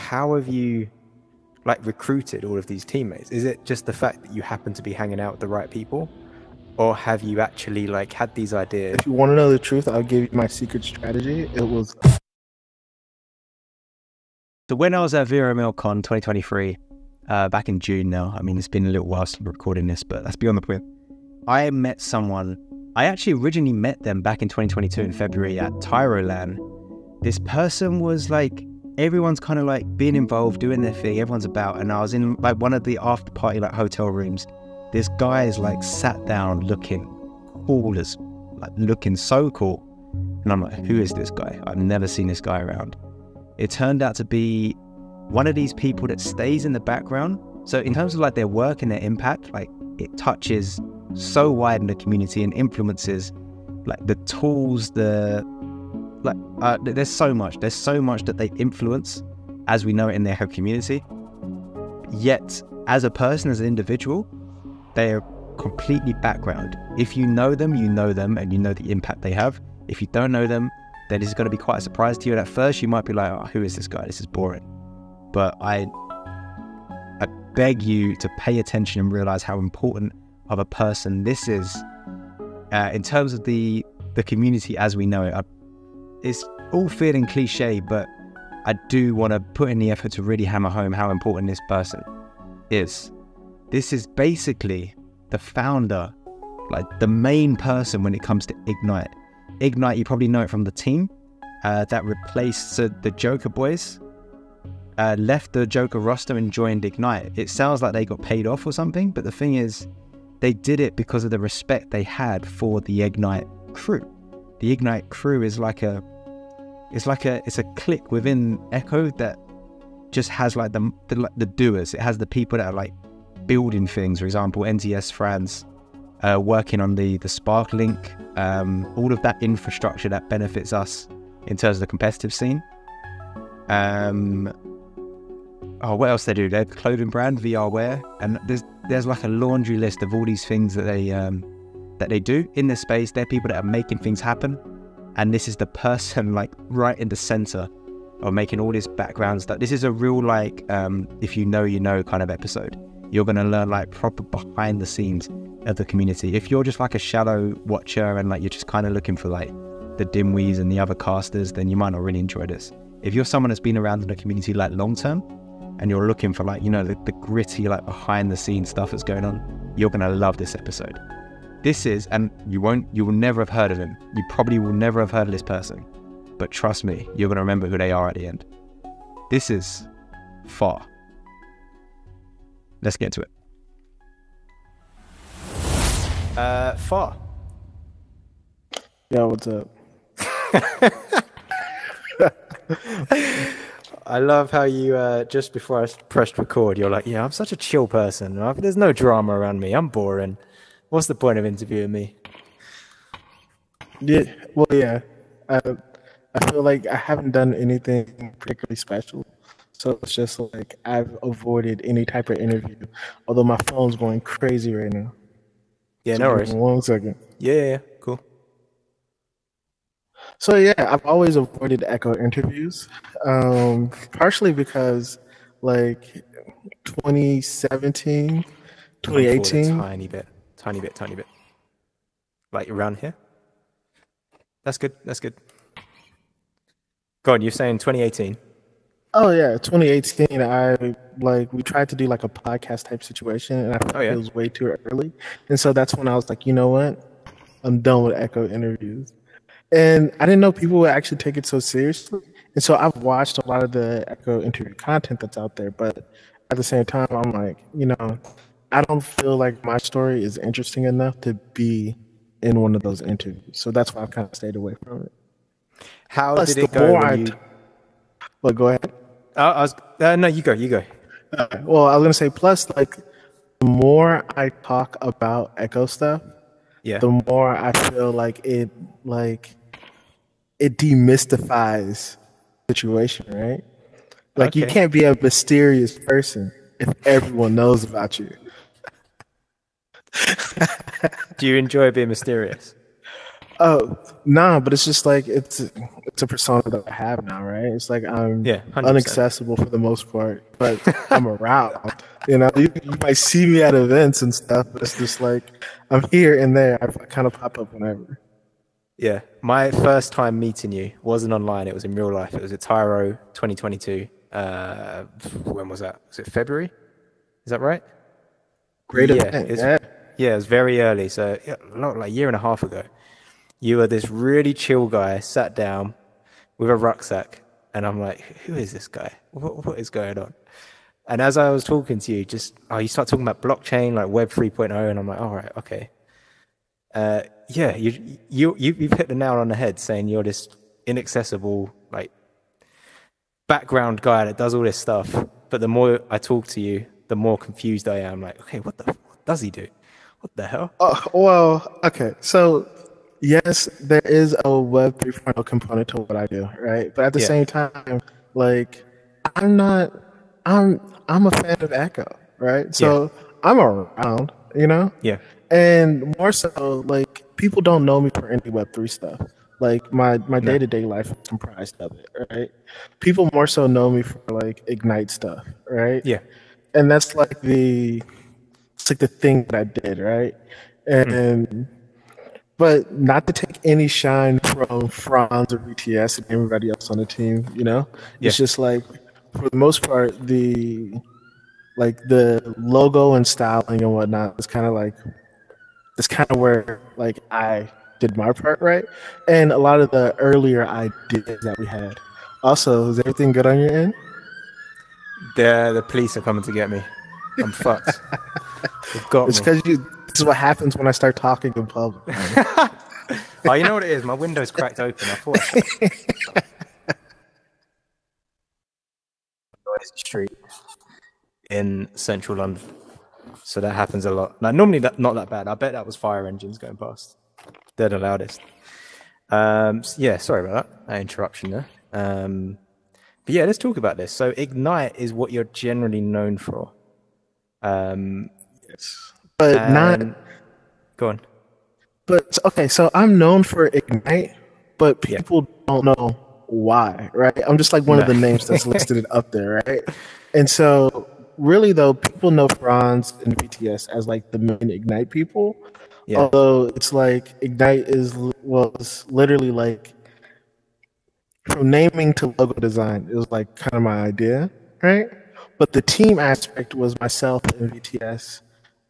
how have you like recruited all of these teammates? Is it just the fact that you happen to be hanging out with the right people, or have you actually like had these ideas? If you want to know the truth, I'll give you my secret strategy. It was. So when I was at VRMLCon 2023, back in June now, I mean, it's been a little while since we're recording this, but that's beyond the point. I met someone, I actually originally met them back in 2022 in February at Tyroland. This person was like, everyone's kind of like being involved, doing their thing, everyone's about, and I was in like one of the after party like hotel rooms. This guy is like sat down looking cool as, like looking so cool. And I'm like, who is this guy? I've never seen this guy around. It turned out to be one of these people that stays in the background. So in terms of like their work and their impact, like it touches so wide in the community and influences like the tools, there's so much that they influence as we know it in their community. Yet as a person, as an individual, they are completely background. If you know them and you know the impact they have. If you don't know them, then it's going to be quite a surprise to you. And at first you might be like, oh, who is this guy? This is boring. But I beg you to pay attention and realize how important of a person this is in terms of the community as we know it. It's all feeling cliche, but I do want to put in the effort to really hammer home how important this person is. This is basically the founder, like the main person when it comes to Ignite. Ignite, you probably know it from the team that replaced the Joker boys, left the Joker roster and joined Ignite. It sounds like they got paid off or something, but the thing is, they did it because of the respect they had for the Ignite crew. The Ignite crew is it's a clique within Echo that just has like the doers. It has the people that are like building things. For example, NTS France, working on the Spark link, all of that infrastructure that benefits us in terms of the competitive scene. What else they do? They're the clothing brand VR Wear, and there's like a laundry list of all these things that they do in this space. They're people that are making things happen, and this is the person like right in the center of making all this background stuff. This is a real like if you know kind of episode. You're gonna learn like proper behind the scenes of the community. If you're just like a shallow watcher and like you're just kind of looking for like the Dimwees and the other casters, then you might not really enjoy this. If you're someone that's been around in the community like long term, and you're looking for like, you know, the gritty like behind the scenes stuff that's going on, you're gonna love this episode. This is, and you will never have heard of him. You probably will never have heard of this person, but trust me, you're gonna remember who they are at the end. This is Far. Let's get to it. Far. Yeah, what's up? I love how you, just before I pressed record, you're like, yeah, I'm such a chill person. There's no drama around me. I'm boring. What's the point of interviewing me? Yeah, well, yeah. I feel like I haven't done anything particularly special. So it's just like I've avoided any type of interview. Although my phone's going crazy right now. Yeah, So no worries. 1 second. Yeah, cool. So yeah, I've always avoided Echo interviews, partially because like 2017, 2018. Tiny bit. Like around here. That's good. Go on, you're saying 2018. Oh yeah, 2018. We tried to do like a podcast type situation, and I felt it was way too early. And so that's when I was like, you know what, I'm done with Echo interviews. And I didn't know people would actually take it so seriously. And so I've watched a lot of the Echo interview content that's out there, but at the same time, I'm like, you know, I don't feel like my story is interesting enough to be in one of those interviews. So that's why I've kind of stayed away from it. How did it go? Well, go ahead. No, you go. Well, I was gonna say, plus, like, the more I talk about Echo stuff, the more I feel like it demystifies the situation, right? Like, you can't be a mysterious person if everyone knows about you. Do you enjoy being mysterious? Oh, nah, but it's just like it's a persona that I have now, right? It's like I'm 100%. Unaccessible for the most part, but I'm around. You know, you might see me at events and stuff, but it's just like I'm here and there. I kind of pop up whenever. Yeah, my first time meeting you wasn't online; it was in real life. It was at Tyro 2022. When was that? Was it February? Is that right? Great event. Yeah, it was very early, so like a year and a half ago. You were this really chill guy, sat down with a rucksack, and I'm like, who is this guy? What is going on? And as I was talking to you, you start talking about blockchain, like Web 3.0, and I'm like, all right, okay. Yeah, you've hit the nail on the head, saying you're this inaccessible, like, background guy that does all this stuff. But the more I talk to you, the more confused I am. Like, okay, what does he do? What the hell? Oh, well, okay. So, yes, there is a Web 3.0 component to what I do, right? But at the same time, like, I'm a fan of Echo, right? So I'm around, you know? Yeah. And more so, like, people don't know me for any Web3 stuff. Like, my day-to-day life is comprised of it, right? People more so know me for, like, Ignite stuff, right? Yeah. And that's like the thing that I did, right? And but not to take any shine from Franz or BTS and everybody else on the team, you know? It's just like, for the most part, the logo and styling and whatnot is kind of like, that's kind of where like I did my part, right? And a lot of the earlier ideas that we had. Also, is everything good on your end? The police are coming to get me. I'm fucked. They've got it's because this is what happens when I start talking in public. Oh, you know what it is? My window's cracked open. I thought noisy street in central London, so that happens a lot. Like, normally not that bad. I bet that was fire engines going past. They're the loudest. Yeah, sorry about that interruption there. But yeah, let's talk about this. So Ignite is what you're generally known for. Yes. But not... Go on. But, okay, so I'm known for Ignite, but people don't know why, right? I'm just like one of the names that's listed up there, right? And so, really, though, people know Franz and BTS as, like, the main Ignite people. Yeah. Although it's like Ignite was literally like, from naming to logo design, it was like kind of my idea, right? But the team aspect was myself and BTS.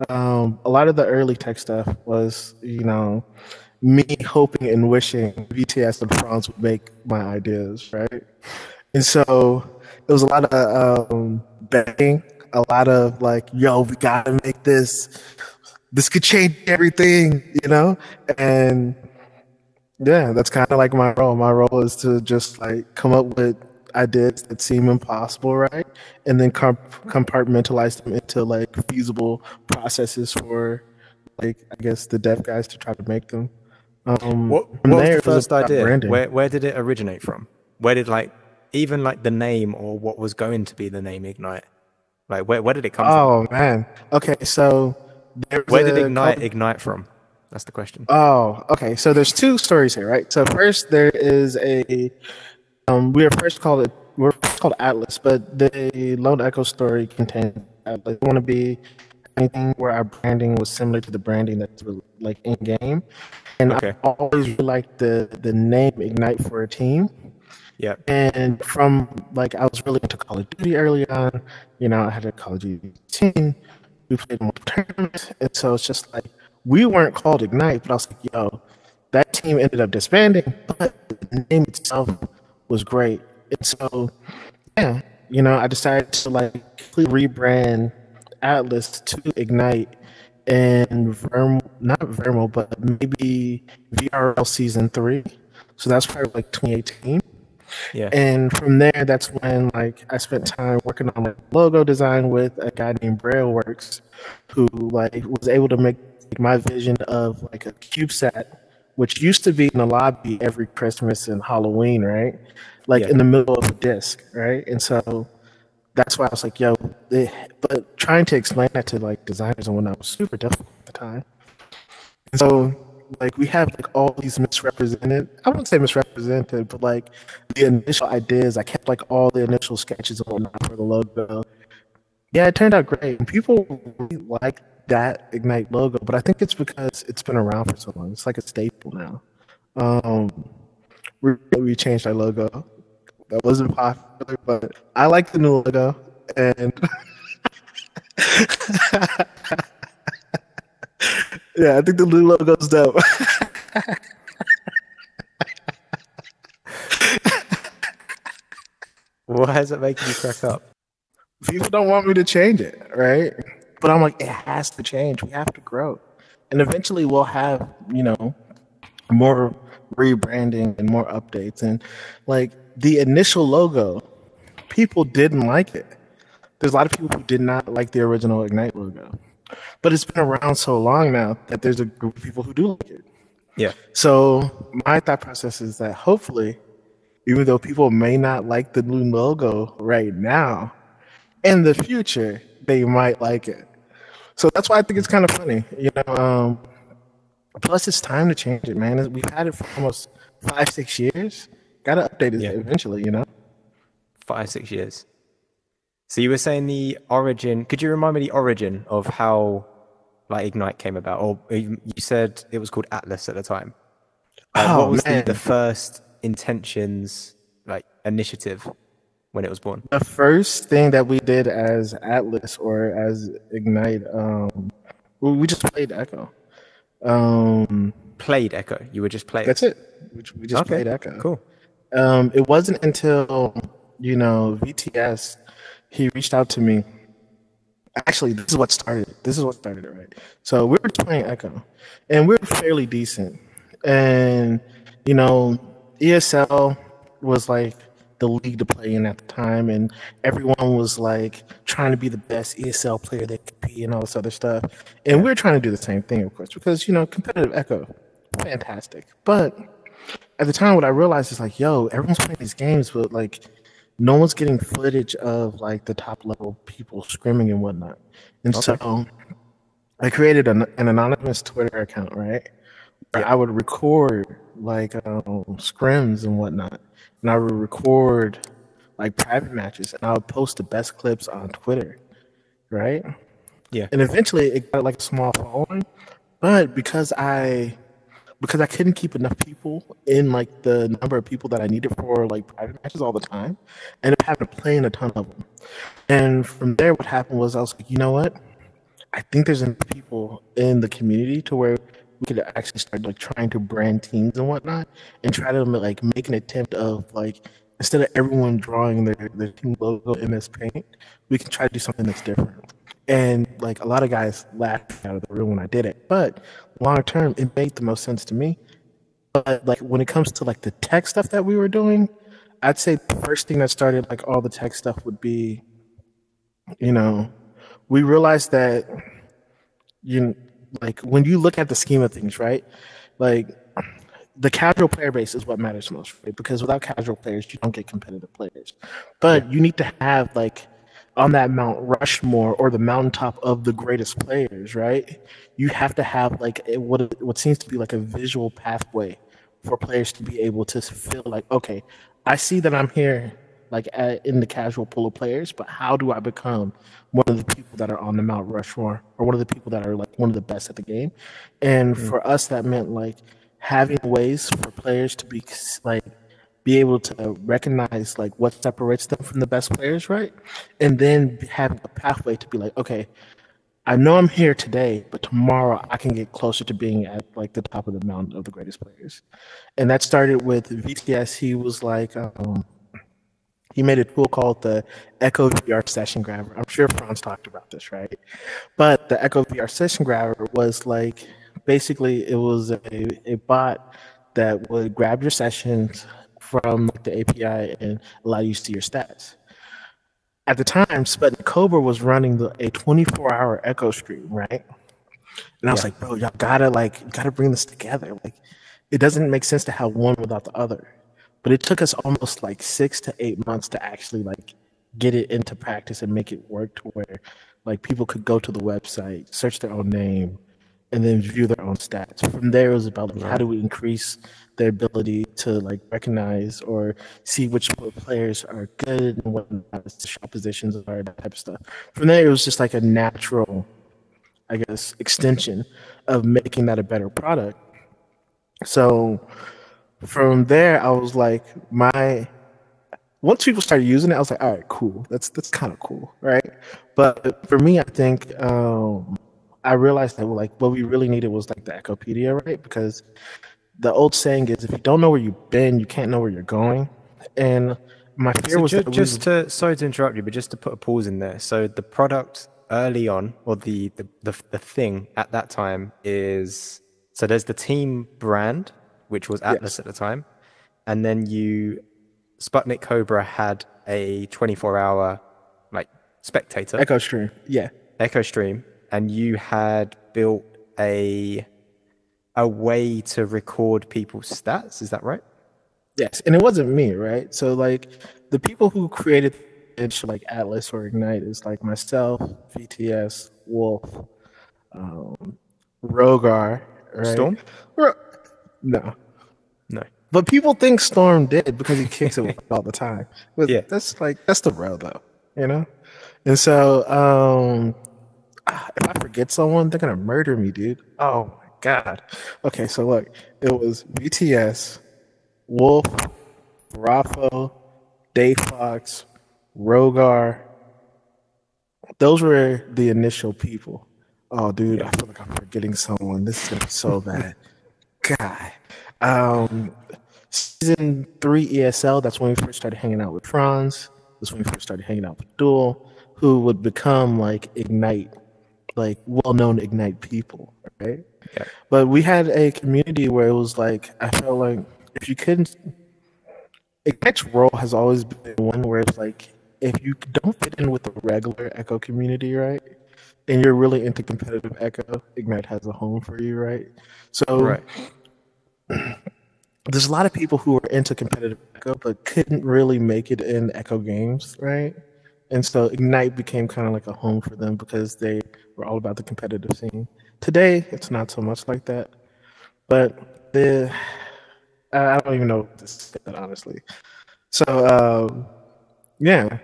A lot of the early tech stuff was, you know, me hoping and wishing BTS and Franz would make my ideas, right? And so it was a lot of begging, a lot of like, yo, we gotta make this. This could change everything, you know? And yeah, that's kind of like my role. My role is to just like come up with ideas that seem impossible, right? And then compartmentalize them into like feasible processes for, like, I guess the dev guys to try to make them. What was the first idea? Where did it originate from? Where did like even like the name or what was going to be the name Ignite? Like where did it come from? Oh man. Okay, so where did Ignite from? That's the question. Oh, okay. So there's two stories here, right? So first there is a we're first called Atlas, but the Lone Echo story contains Atlas. We want to be anything where our branding was similar to the branding that's like in game. And I always really liked the name Ignite for a team. Yeah. And from like I was really into Call of Duty early on. You know, I had a Call of Duty team. We played multiple tournaments, and so it's just like we weren't called Ignite, but I was like, yo, that team ended up disbanding, but the name itself was great. And so, yeah, you know, I decided to like completely rebrand Atlas to Ignite and not Vermo, but maybe VRL Season 3. So that's probably like 2018. Yeah. And from there, that's when like I spent time working on like logo design with a guy named Brailleworks, who like was able to make my vision of like a CubeSat, which used to be in the lobby every Christmas and Halloween, right? Like in the middle of a disc, right? And so that's why I was like, yo, but trying to explain that to like designers and whatnot was super difficult at the time. And so like we have like all these misrepresented, I wouldn't say misrepresented, but like the initial ideas. I kept like all the initial sketches and whatnot for the logo. Yeah, it turned out great. And people really like that Ignite logo, but I think it's because it's been around for so long. It's like a staple now. We changed our logo. That wasn't popular, but I like the new logo. And yeah, I think the new logo's dope. Why is it making you crack up? People don't want me to change it, right? But I'm like, it has to change. We have to grow. And eventually we'll have, you know, more rebranding and more updates. And like the initial logo, people didn't like it. There's a lot of people who did not like the original Ignite logo. But it's been around so long now that there's a group of people who do like it. Yeah. So my thought process is that hopefully, even though people may not like the new logo right now, in the future, they might like it. So that's why I think it's kind of funny, you know. Plus, it's time to change it, man. We've had it for almost 5-6 years. Got to update it eventually, you know. 5-6 years. So you were saying the origin. Could you remind me the origin of how, like, Ignite came about? Or you said it was called Atlas at the time. What was the first intentions, like, initiative when it was born? The first thing that we did as Atlas or as Ignite, we just played Echo. Played Echo. You were just playing. That's it. We just played Echo. Cool. It wasn't until, you know, VTS, he reached out to me. Actually, this is what started it, right? So we were playing Echo, and we were fairly decent. And, you know, ESL was like the league to play in at the time, and everyone was like trying to be the best ESL player they could be and all this other stuff. And we were trying to do the same thing, of course, because, you know, competitive Echo, fantastic. But at the time, what I realized is like, yo, everyone's playing these games, but like no one's getting footage of like the top level people scrimming and whatnot. And so I created an anonymous Twitter account, right? Where I would record like scrims and whatnot. And I would record like private matches, and I would post the best clips on Twitter, right? Yeah. And eventually it got like a small following, but because I couldn't keep enough people in like the number of people that I needed for like private matches all the time, I ended up having to play in a ton of them. And from there, what happened was I was like, you know what? I think there's enough people in the community to where we could actually start like trying to brand teams and whatnot, and try to like make an attempt of like, instead of everyone drawing their team logo in MS Paint, we can try to do something that's different. And like a lot of guys laughed out of the room when I did it, but long term, it made the most sense to me. But like when it comes to like the tech stuff that we were doing, I'd say the first thing that started like all the tech stuff would be, you know, we realized that like when you look at the scheme of things, right? Like the casual player base is what matters most, right? Because without casual players, you don't get competitive players. But you need to have like on that Mount Rushmore or the mountaintop of the greatest players, right? You have to have like what seems to be like a visual pathway for players to be able to feel like, okay, I see that I'm here like in the casual pool of players, but how do I become one of the people that are on the Mount Rushmore or one of the people that are like one of the best at the game? And for us, that meant like having ways for players to be able to recognize like what separates them from the best players, right? And then having a pathway to be like, okay, I know I'm here today, but tomorrow I can get closer to being at like the top of the mountain of the greatest players. And that started with VTS. He was like, he made a tool called the Echo VR Session Grabber. I'm sure Franz talked about this, right? But the Echo VR Session Grabber was like, basically it was a bot that would grab your sessions from the API and allow you to see your stats. At the time, Sputnik Cobra was running a 24-hour Echo stream, right? And I was like, bro, y'all gotta bring this together. Like, it doesn't make sense to have one without the other. But it took us almost like 6 to 8 months to actually like get it into practice and make it work to where like people could go to the website, search their own name, and then view their own stats. From there, it was about like, how do we increase their ability to like recognize or see which players are good and what the shot positions are, that type of stuff. From there, it was just like a natural, I guess, extension of making that a better product. So from there, I was like, once people started using it, I was like, all right, cool. That's kind of cool, right? But for me, I think I realized that like what we really needed was like the Echopedia, right? Because the old saying is, if you don't know where you've been, you can't know where you're going. And my fear was that sorry to interrupt you, but just to put a pause in there. So the product early on, or the thing at that time is, so there's the team brand, which was Atlas at the time, and then Sputnik Cobra had a 24-hour like spectator Echo Stream, Echo Stream, and you had built a way to record people's stats. Is that right? Yes, and it wasn't me, right? So like the people who created it, like Atlas or Ignite, is like myself, VTS, Wolf, Rogar, right? Storm? No. But people think Storm did because he kicks it all the time. But that's the road though, you know? And so if I forget someone, they're gonna murder me, dude. Oh my god. Okay, so look, it was VTS, Wolf, Raffo, Dave Fox, Rogar. Those were the initial people. Oh, dude, I feel like I'm forgetting someone. This is gonna be so bad. God. Season 3 ESL, that's when we first started hanging out with Franz. That's when we first started hanging out with Duel, who would become like Ignite, like well-known Ignite people, right? Yeah. But we had a community where it was like, I felt like if you couldn't, Ignite's role has always been one where it's like, if you don't fit in with the regular Echo community, right, and you're really into competitive Echo, Ignite has a home for you, right? So there's a lot of people who are into competitive Echo but couldn't really make it in Echo games, right? And so Ignite became kind of like a home for them because they were all about the competitive scene. Today, it's not so much like that, but I don't even know what to say that honestly. So yeah.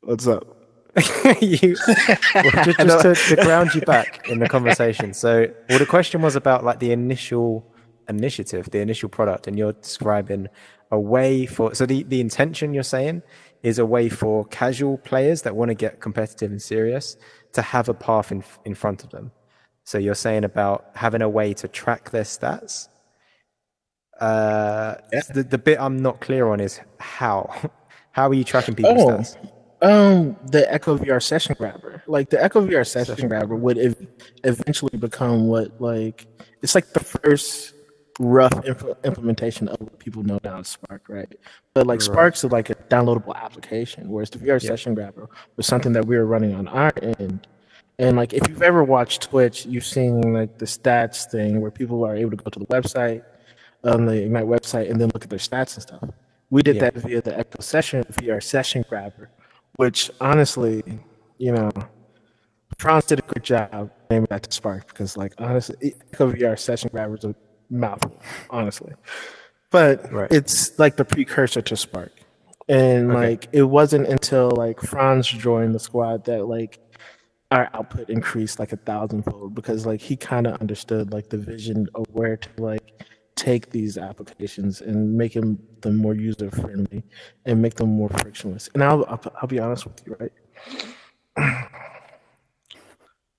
What's up? Just to ground you back in the conversation. So, the question was about like the initial initiative, the initial product, and you're describing a way for. So the intention you're saying is a way for casual players that want to get competitive and serious to have a path in front of them. So you're saying about having a way to track their stats. The bit I'm not clear on is how. How are you tracking people's stats? The Echo VR Session Grabber. Like the Echo VR Session Grabber would eventually become what, like, it's like the first rough implementation of what people know now as Spark, right? But like Spark's is like a downloadable application, whereas the VR Session Grabber was something that we were running on our end. And like if you've ever watched Twitch, you've seen like the stats thing where people are able to go to the website, the Ignite website, and then look at their stats and stuff. We did that via the Echo VR Session Grabber, which honestly, you know, Franz did a good job naming that to Spark because, like, honestly, Echo VR Session Grabber is a mouthful, honestly. But it's like the precursor to Spark. And, like, it wasn't until, like, Franz joined the squad that, like, our output increased, like, 1,000-fold because, like, he kind of understood, like, the vision of where to, like, take these applications and make them more user friendly and make them more frictionless. And I'll be honest with you, right?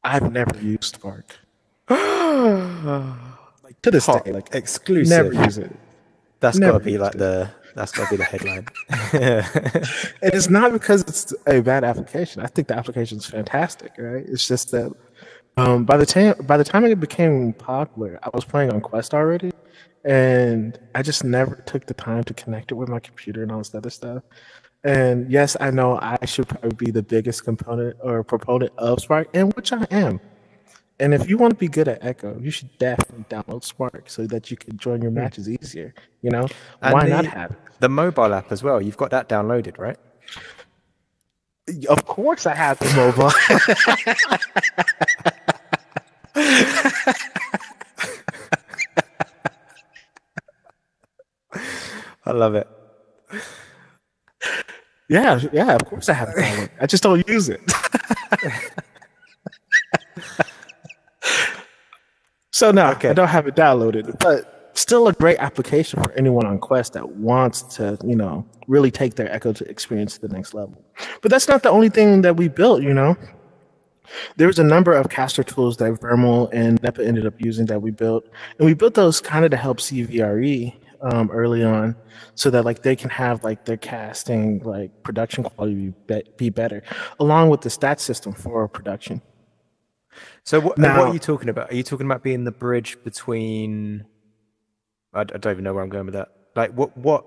I've never used Spark. Like to this day, like exclusive. Never use it. That's gotta be like the headline. And it's not because it's a bad application. I think the application is fantastic, right? It's just that by the time it became popular, I was playing on Quest already. And I just never took the time to connect it with my computer and all this other stuff. And yes, I know I should probably be the biggest component or proponent of Spark, and which I am. And if you want to be good at Echo, you should definitely download Spark so that you can join your matches easier. You know, and why not have it? The mobile app as well. You've got that downloaded, right? Of course, I have the mobile. I love it. Yeah, of course I have it. I just don't use it. So no, I don't have it downloaded, but still a great application for anyone on Quest that wants to, really take their Echo experience to the next level. But that's not the only thing that we built, There's a number of caster tools that Vermal and NEPA ended up using that we built, and we built those kind of to help CVRE early on, so that like they can have like their casting like production quality be better, along with the stat system for production. So what are you talking about? Are you talking about being the bridge between? I don't even know where I'm going with that. Like what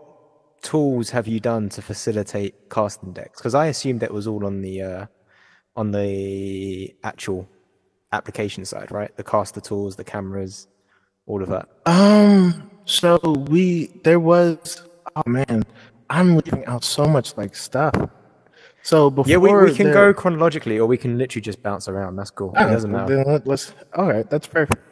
tools have you done to facilitate casting decks? Because I assumed that was all on the actual application side, right? The caster tools, the cameras, all of that. So there was, oh man, I'm leaving out so much like stuff. So before we can go chronologically, or we can literally just bounce around. That's cool. It doesn't matter. All right, that's perfect.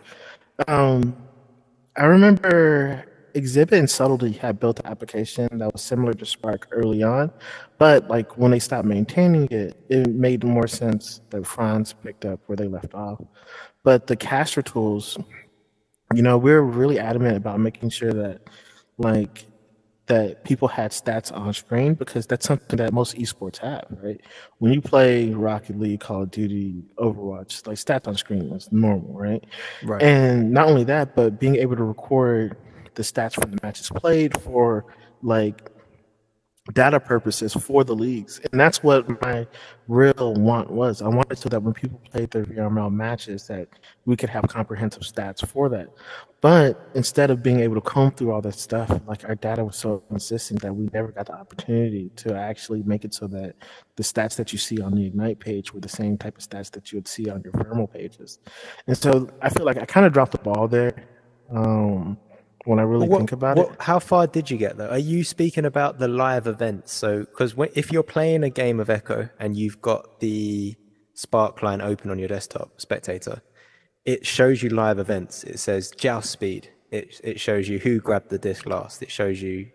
I remember Exhibit and Subtlety had built an application that was similar to Spark early on, but like when they stopped maintaining it, it made more sense that Franz picked up where they left off. But the caster tools, we're really adamant about making sure that that people had stats on screen, because that's something that most esports have, right? When you play Rocket League, Call of Duty, Overwatch, like stats on screen is normal, right? Right. And not only that, but being able to record the stats from the matches played for like data purposes for the leagues. And that's what my real want was. I wanted so that when people played their VRML matches that we could have comprehensive stats for that. But instead of being able to comb through all that stuff, like our data was so consistent that we never got the opportunity to actually make it so that the stats that you see on the Ignite page were the same type of stats that you would see on your Vermal pages. And so I feel like I kind of dropped the ball there. When I really think about it. How far did you get though? Are you speaking about the live events? So, because if you're playing a game of Echo and you've got the Spark client open on your desktop, Spectator, it shows you live events. It says joust speed. It shows you who grabbed the disc last. It shows you,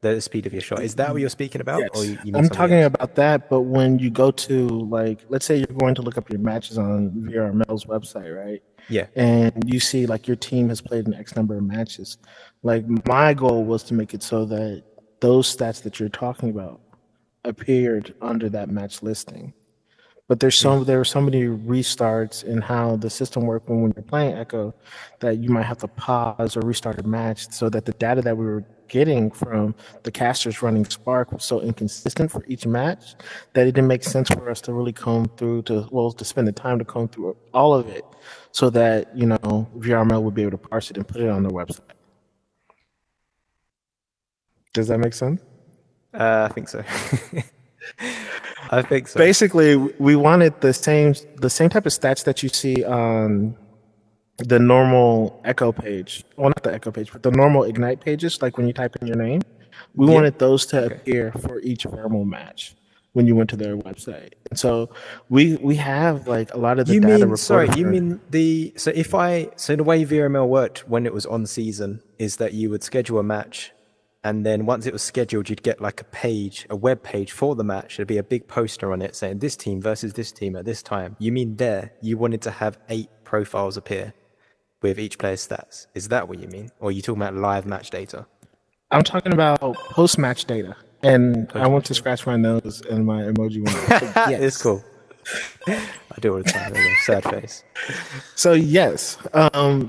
the speed of your shot. Is that what you're speaking about? Yes. Or you I'm talking about that, but when you go to like, let's say you're going to look up your matches on VRML's website, right? Yeah. And you see like your team has played an X number of matches. Like my goal was to make it so that those stats that you're talking about appeared under that match listing. But there were so many restarts in how the system worked when you're playing Echo that you might have to pause or restart a match, so that the data that we were getting from the casters running Spark was so inconsistent for each match that it didn't make sense for us to really comb through to spend the time to comb through all of it, so that VRML would be able to parse it and put it on their website. Does that make sense? I think so. I think so. Basically, we wanted the same type of stats that you see on the normal Echo page. Well, not the Echo page, but the normal Ignite pages, like when you type in your name. We wanted those to appear for each Vermal match when you went to their website. And so we have like a lot of the data reported. Sorry, you mean the way VRML worked when it was on season is that you would schedule a match, and then once it was scheduled, you'd get like a web page for the match. There'd be a big poster on it saying this team versus this team at this time. You mean you wanted to have 8 profiles appear with each player's stats? Is that what you mean? Or are you talking about live match data? I'm talking about post-match data. And I want to scratch my nose and my emoji went up. Yes. It's cool. I do all the time. Sad face. So yes,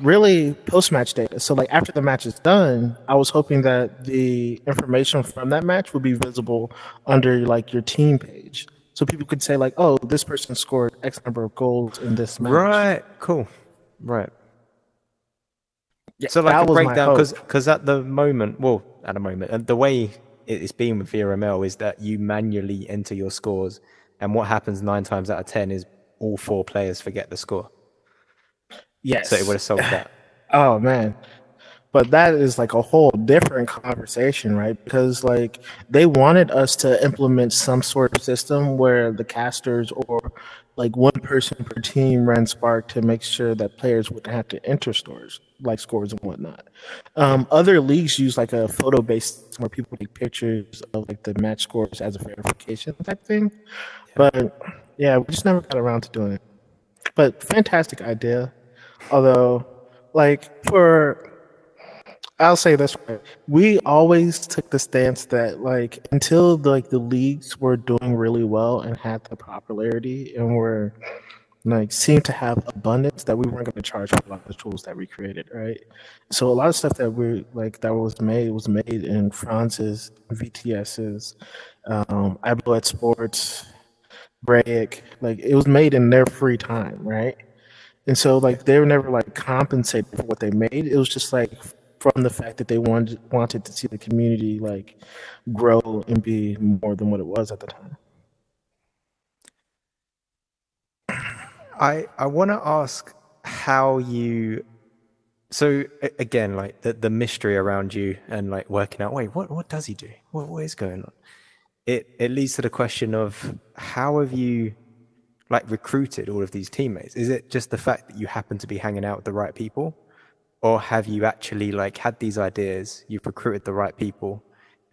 really post-match data. So like after the match is done, I was hoping that the information from that match would be visible under like your team page, so people could say like, "Oh, this person scored X number of goals in this match." Right. Cool. Right. Yeah, so like a breakdown, because at the moment, and the way it's been with VRML is that you manually enter your scores, and what happens 9 times out of 10 is all 4 players forget the score. Yes. So it would have solved that. Oh man, But that is like a whole different conversation, right? Because like they wanted us to implement some sort of system where the casters or like one person per team ran Spark to make sure that players wouldn't have to enter stores like scores and whatnot. Other leagues use like a photo based where people take pictures of like the match scores as a verification type thing. But yeah, we just never got around to doing it. But fantastic idea. Although, like I'll say this way: we always took the stance that like until the leagues were doing really well and had the popularity and were like seemed to have abundance, that we weren't going to charge for a lot of the tools that we created, right? So a lot of stuff that that was made in Franz's, VTS's, iBlood Sports, Braic, like it was made in their free time, right? And so like they were never like compensated for what they made. It was just like from the fact that they wanted to see the community like grow and be more than what it was at the time. I want to ask how you. So again, like the mystery around you and like working out. Wait, what does he do? What is going on? It leads to the question of how have you like recruited all of these teammates? Is it just the fact that you happen to be hanging out with the right people, or have you actually like had these ideas, you've recruited the right people,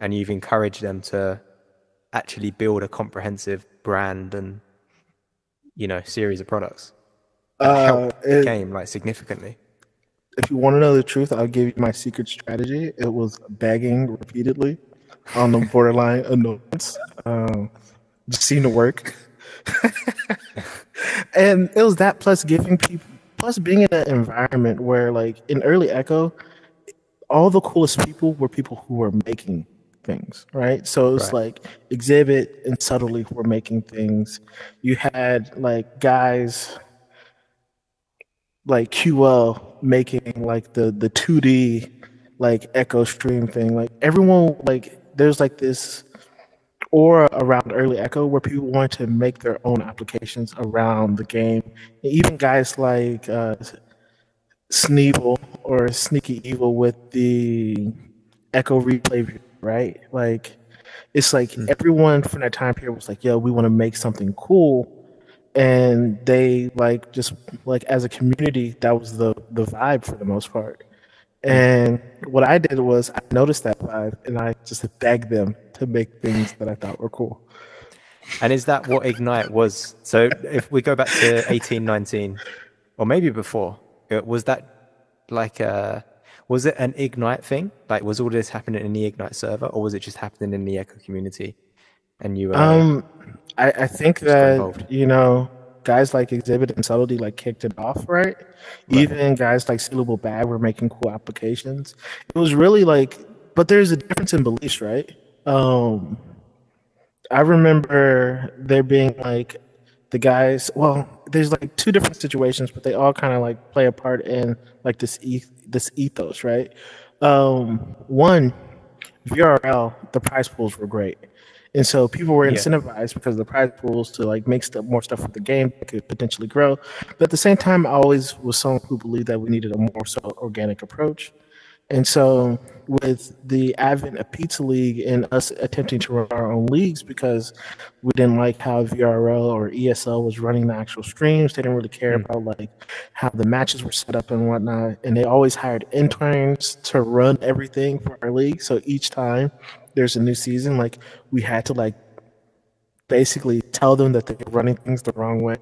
and you've encouraged them to actually build a comprehensive brand and series of products that help the game like significantly? If you want to know the truth, I'll give you my secret strategy. It was begging repeatedly on the borderline annoyance. Just seemed to work. And it was that plus giving people, plus being in an environment where like in early Echo, all the coolest people were people who were making things, right? So it was like Exhibit and Subtly were making things. You had like guys like QL making like the 2D like Echo stream thing. Like everyone, like there's like this aura around early Echo where people wanted to make their own applications around the game. And even guys like Sneevil or Sneaky Evil with the Echo replay, right? Like it's like everyone from that time period was like, yo, we want to make something cool. And they like just like as a community, that was the vibe for the most part. And what I did was I noticed that vibe and I just begged them to make things that I thought were cool. And is that what Ignite was? So if we go back to 18, 19, or maybe before, was that like was it an Ignite thing? Like was all this happening in the Ignite server, or was it just happening in the Echo community? And you I think that guys like Exhibit and Subtlety like kicked it off, right? Even guys like Sealable Bag were making cool applications. It was really like, but there's a difference in beliefs, right? I remember there being like the guys. Well, there's like two different situations, but they all kind of like play a part in like this ethos, right? One, VRL, the prize pools were great. And so people were incentivized because of the prize pools to like make more stuff with the game that could potentially grow. But at the same time, I always was someone who believed that we needed a more so organic approach. And so with the advent of Pizza League and us attempting to run our own leagues because we didn't like how VRL or ESL was running the actual streams, they didn't really care about like how the matches were set up and whatnot. And they always hired interns to run everything for our league. So each time there's a new season, like we had to like basically tell them that they were running things the wrong way.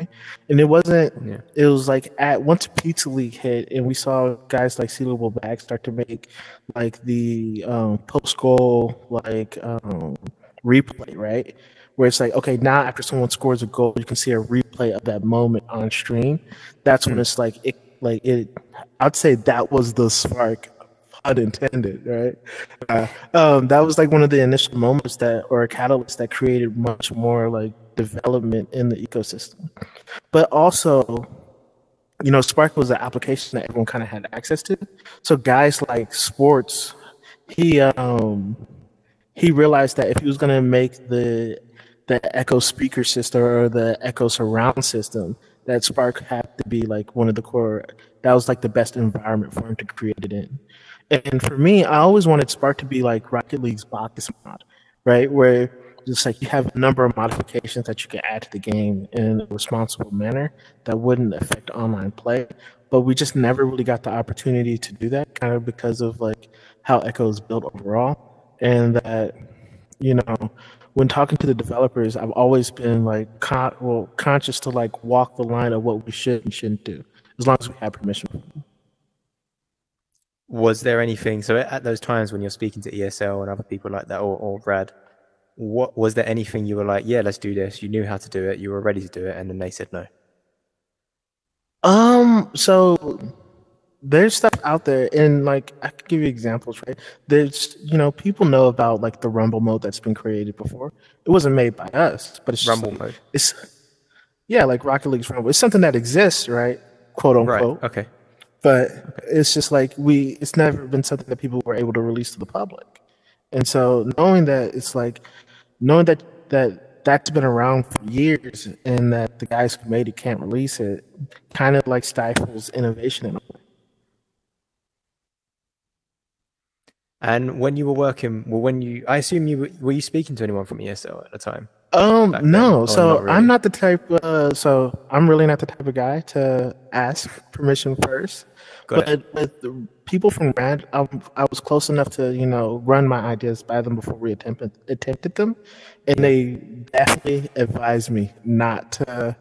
And it wasn't, it was like once Pizza League hit and we saw guys like Sealable Bag start to make like the post-goal like replay, right? Where it's like, okay, now after someone scores a goal, you can see a replay of that moment on stream. That's when it's like, I'd say that was the spark, unintended, right? That was like one of the initial moments or a catalyst that created much more like development in the ecosystem. But also, Spark was an application that everyone kind of had access to. So guys like Sports, he realized that if he was going to make the Echo speaker system or the Echo surround system, that Spark had to be like one of the core. That was like the best environment for him to create it in. And for me, I always wanted Spark to be like Rocket League's Bacchus mod, right? Where just like you have a number of modifications that you can add to the game in a responsible manner that wouldn't affect online play. But we just never really got the opportunity to do that, kind of because of like how Echo is built overall. And that, you know, when talking to the developers, I've always been like conscious to like walk the line of what we should and shouldn't do, as long as we have permission from them. Was there anything, so at those times when you're speaking to ESL and other people like that, or Rad, what was there anything you were like, yeah, let's do this, you knew how to do it, you were ready to do it, and then they said no? So there's stuff out there, and like I could give you examples, right? There's, people know about like the Rumble mode that's been created before. It wasn't made by us, but it's Rumble mode. It's like Rocket League's Rumble. It's something that exists, right? Quote unquote. Right. Okay. But it's just like it's never been something that people were able to release to the public. And so knowing that that's been around for years and that the guys who made it can't release it kind of like stifles innovation in a way. And when you were working, I assume were you speaking to anyone from ESL at the time? No. So really? I'm not the type. So I'm really not the type of guy to ask permission first. But with the people from Rad, I was close enough to run my ideas by them before we attempted them, and they definitely advised me not to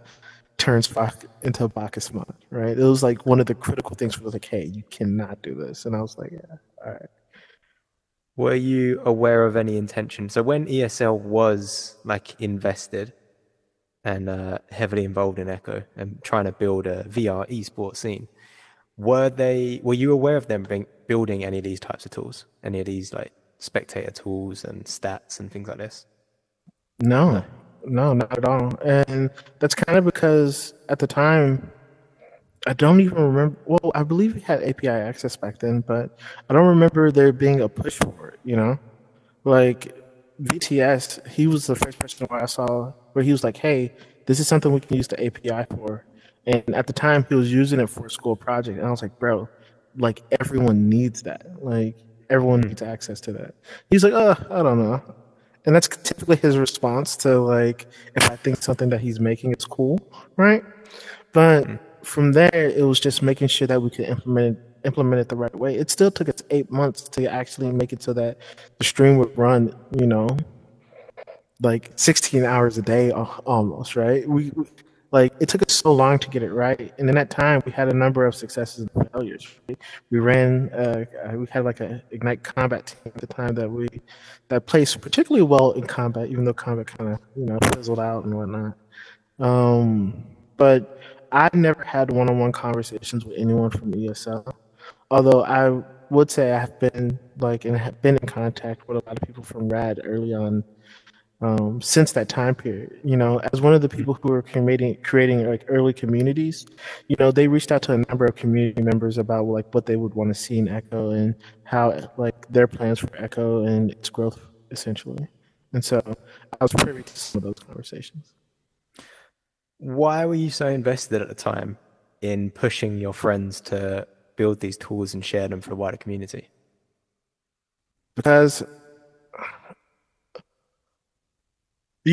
turn Spark into a Bacchus mod. Right? It was like one of the critical things. Was like, hey, you cannot do this, and I was like, yeah, all right. Were you aware of any intention? So when ESL was like invested and heavily involved in Echo and trying to build a VR esports scene, were you aware of them building any of these types of tools? Any of these like spectator tools and stats and things like this? No, not at all. And that's kind of because at the time, I don't even remember. Well, I believe we had API access back then, but I don't remember there being a push for it, Like VTS, he was the first person I saw where he was like, hey, this is something we can use the API for. And at the time, he was using it for a school project. And I was like, bro, like everyone needs that. Like everyone needs access to that. He's like, I don't know. And that's typically his response to like, if I think something that he's making is cool, right? But from there, it was just making sure that we could implement it the right way. It still took us 8 months to actually make it so that the stream would run, like 16 hours a day almost, right? We it took us so long to get it right. And in that time, we had a number of successes and failures. Right? We had like a Ignite Combat team at the time that placed particularly well in combat, even though combat kind of, fizzled out and whatnot. But I never had one-on-one conversations with anyone from ESL, although I would say I have been in contact with a lot of people from Rad early on, since that time period. As one of the people who were creating like early communities, they reached out to a number of community members about like what they would want to see in Echo and how like their plans for Echo and its growth essentially. And so I was privy to some of those conversations. Why were you so invested at the time in pushing your friends to build these tools and share them for the wider community? Because,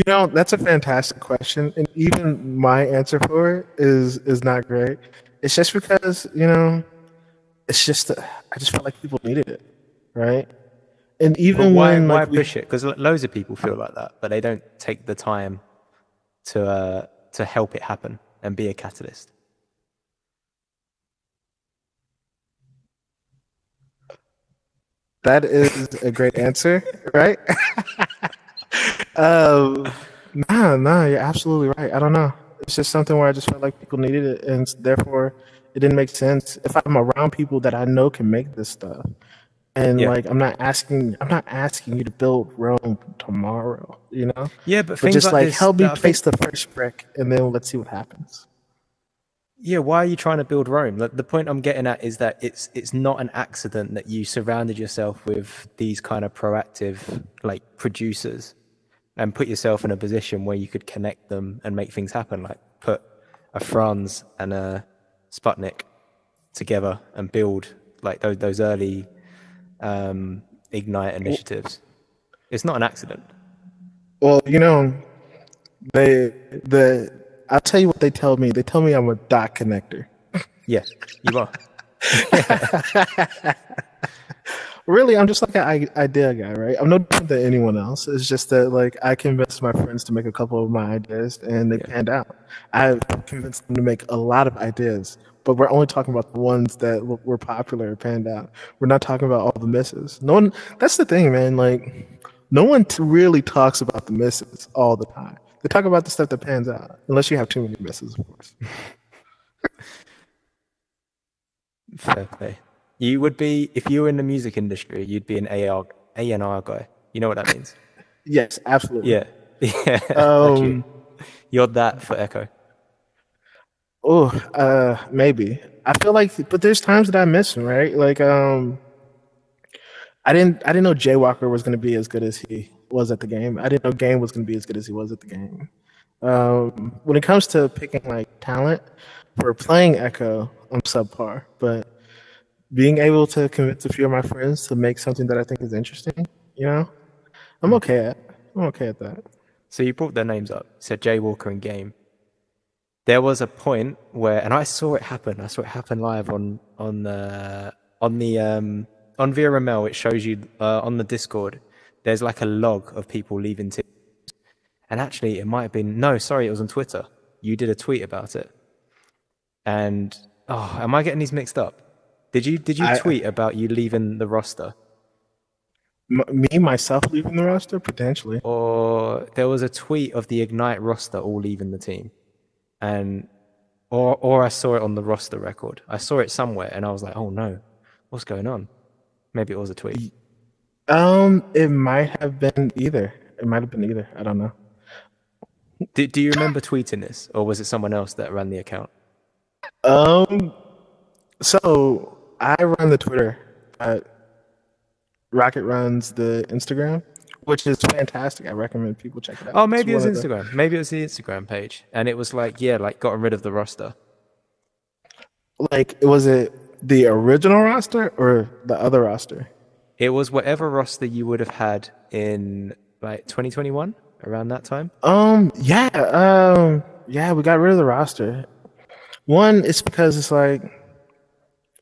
that's a fantastic question. And even my answer for it is not great. It's just because, I just felt like people needed it, right? And even why push it? Because loads of people feel like that, but they don't take the time to help it happen and be a catalyst. That is a great answer, right? No, you're absolutely right. I don't know. It's just something where I just felt like people needed it, and therefore it didn't make sense. If I'm around people that I know can make this stuff, and like I'm not asking you to build Rome tomorrow, Yeah, but things just like this, help me place the first brick, and then let's see what happens. Yeah, why are you trying to build Rome? The point I'm getting at is that it's not an accident that you surrounded yourself with these kind of proactive like producers and put yourself in a position where you could connect them and make things happen. Like put a Franz and a Sputnik together and build like those early Ignite initiatives. It's not an accident. Well, you know, I'll tell you what they tell me. They tell me I'm a dot connector. Yeah, you are. Really, I'm just like an idea guy, right? I'm no different than anyone else. It's just that like I convinced my friends to make a couple of my ideas and they panned out. I convinced them to make a lot of ideas, but we're only talking about the ones that were popular and panned out. We're not talking about all the misses. No one. That's the thing, man. Like, no one really talks about the misses all the time. They talk about the stuff that pans out, unless you have too many misses, of course. Fair play. You would be, if you were in the music industry, you'd be an A&R guy. You know what that means? Yes, absolutely. Yeah. Yeah. You're that for Echo. Oh, maybe. I feel like, but there's times that I miss him, right? Like, I didn't know Jaywalker was going to be as good as he was at the game. I didn't know Game was going to be as good as he was at the game. When it comes to picking like talent for playing Echo, I'm subpar, but being able to convince a few of my friends to make something that I think is interesting, you know, I'm okay at that. So you brought their names up. You said Jaywalker and Game. There was a point where, and I saw it happen. I saw it happen live on VRML. It shows you on the Discord. There's like a log of people leaving teams. And actually, it might have been it was on Twitter. You did a tweet about it. And am I getting these mixed up? Did you tweet about you leaving the roster? Me, myself leaving the roster? Potentially. Or there was a tweet of the Ignite roster all leaving the team. And or I saw it on the roster record. I saw it somewhere and I was like, oh no, what's going on? Maybe it was a tweet. It might have been either. I don't know. Do you remember tweeting this, or was it someone else that ran the account? So I run the Twitter, but Rocket runs the Instagram, which is fantastic. I recommend people check it out. Oh, maybe it was Instagram. Maybe it was the Instagram page, and it was like, gotten rid of the roster. Like, was it the original roster or the other roster? It was whatever roster you would have had in like 2021, around that time. Yeah, we got rid of the roster. One, it's because it's like,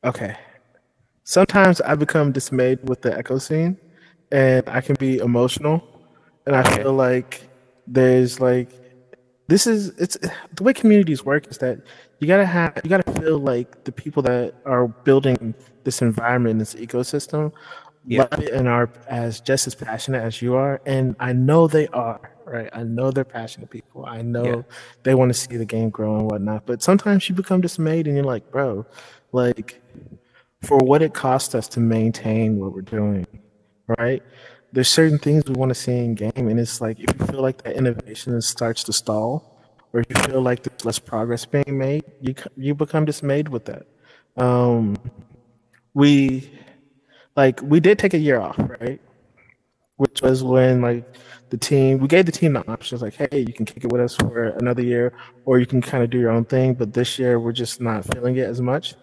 okay, sometimes I become dismayed with the Echo scene, and I can be emotional, and I feel like there's like, it's the way communities work is that you gotta feel like the people that are building this environment, this ecosystem, love it and are just as passionate as you are, and I know they are. Right, I know they're passionate people. I know they want to see the game grow and whatnot. But sometimes you become dismayed, and you're like, bro, like, for what it costs us to maintain what we're doing, right? There's certain things we want to see in game, and it's like if you feel like that innovation starts to stall, or you feel like there's less progress being made, you become dismayed with that. We did take a year off, right? Which was when we gave the team the options, like, hey, you can kick it with us for another year, or you can kind of do your own thing. But this year, we're just not feeling it as much.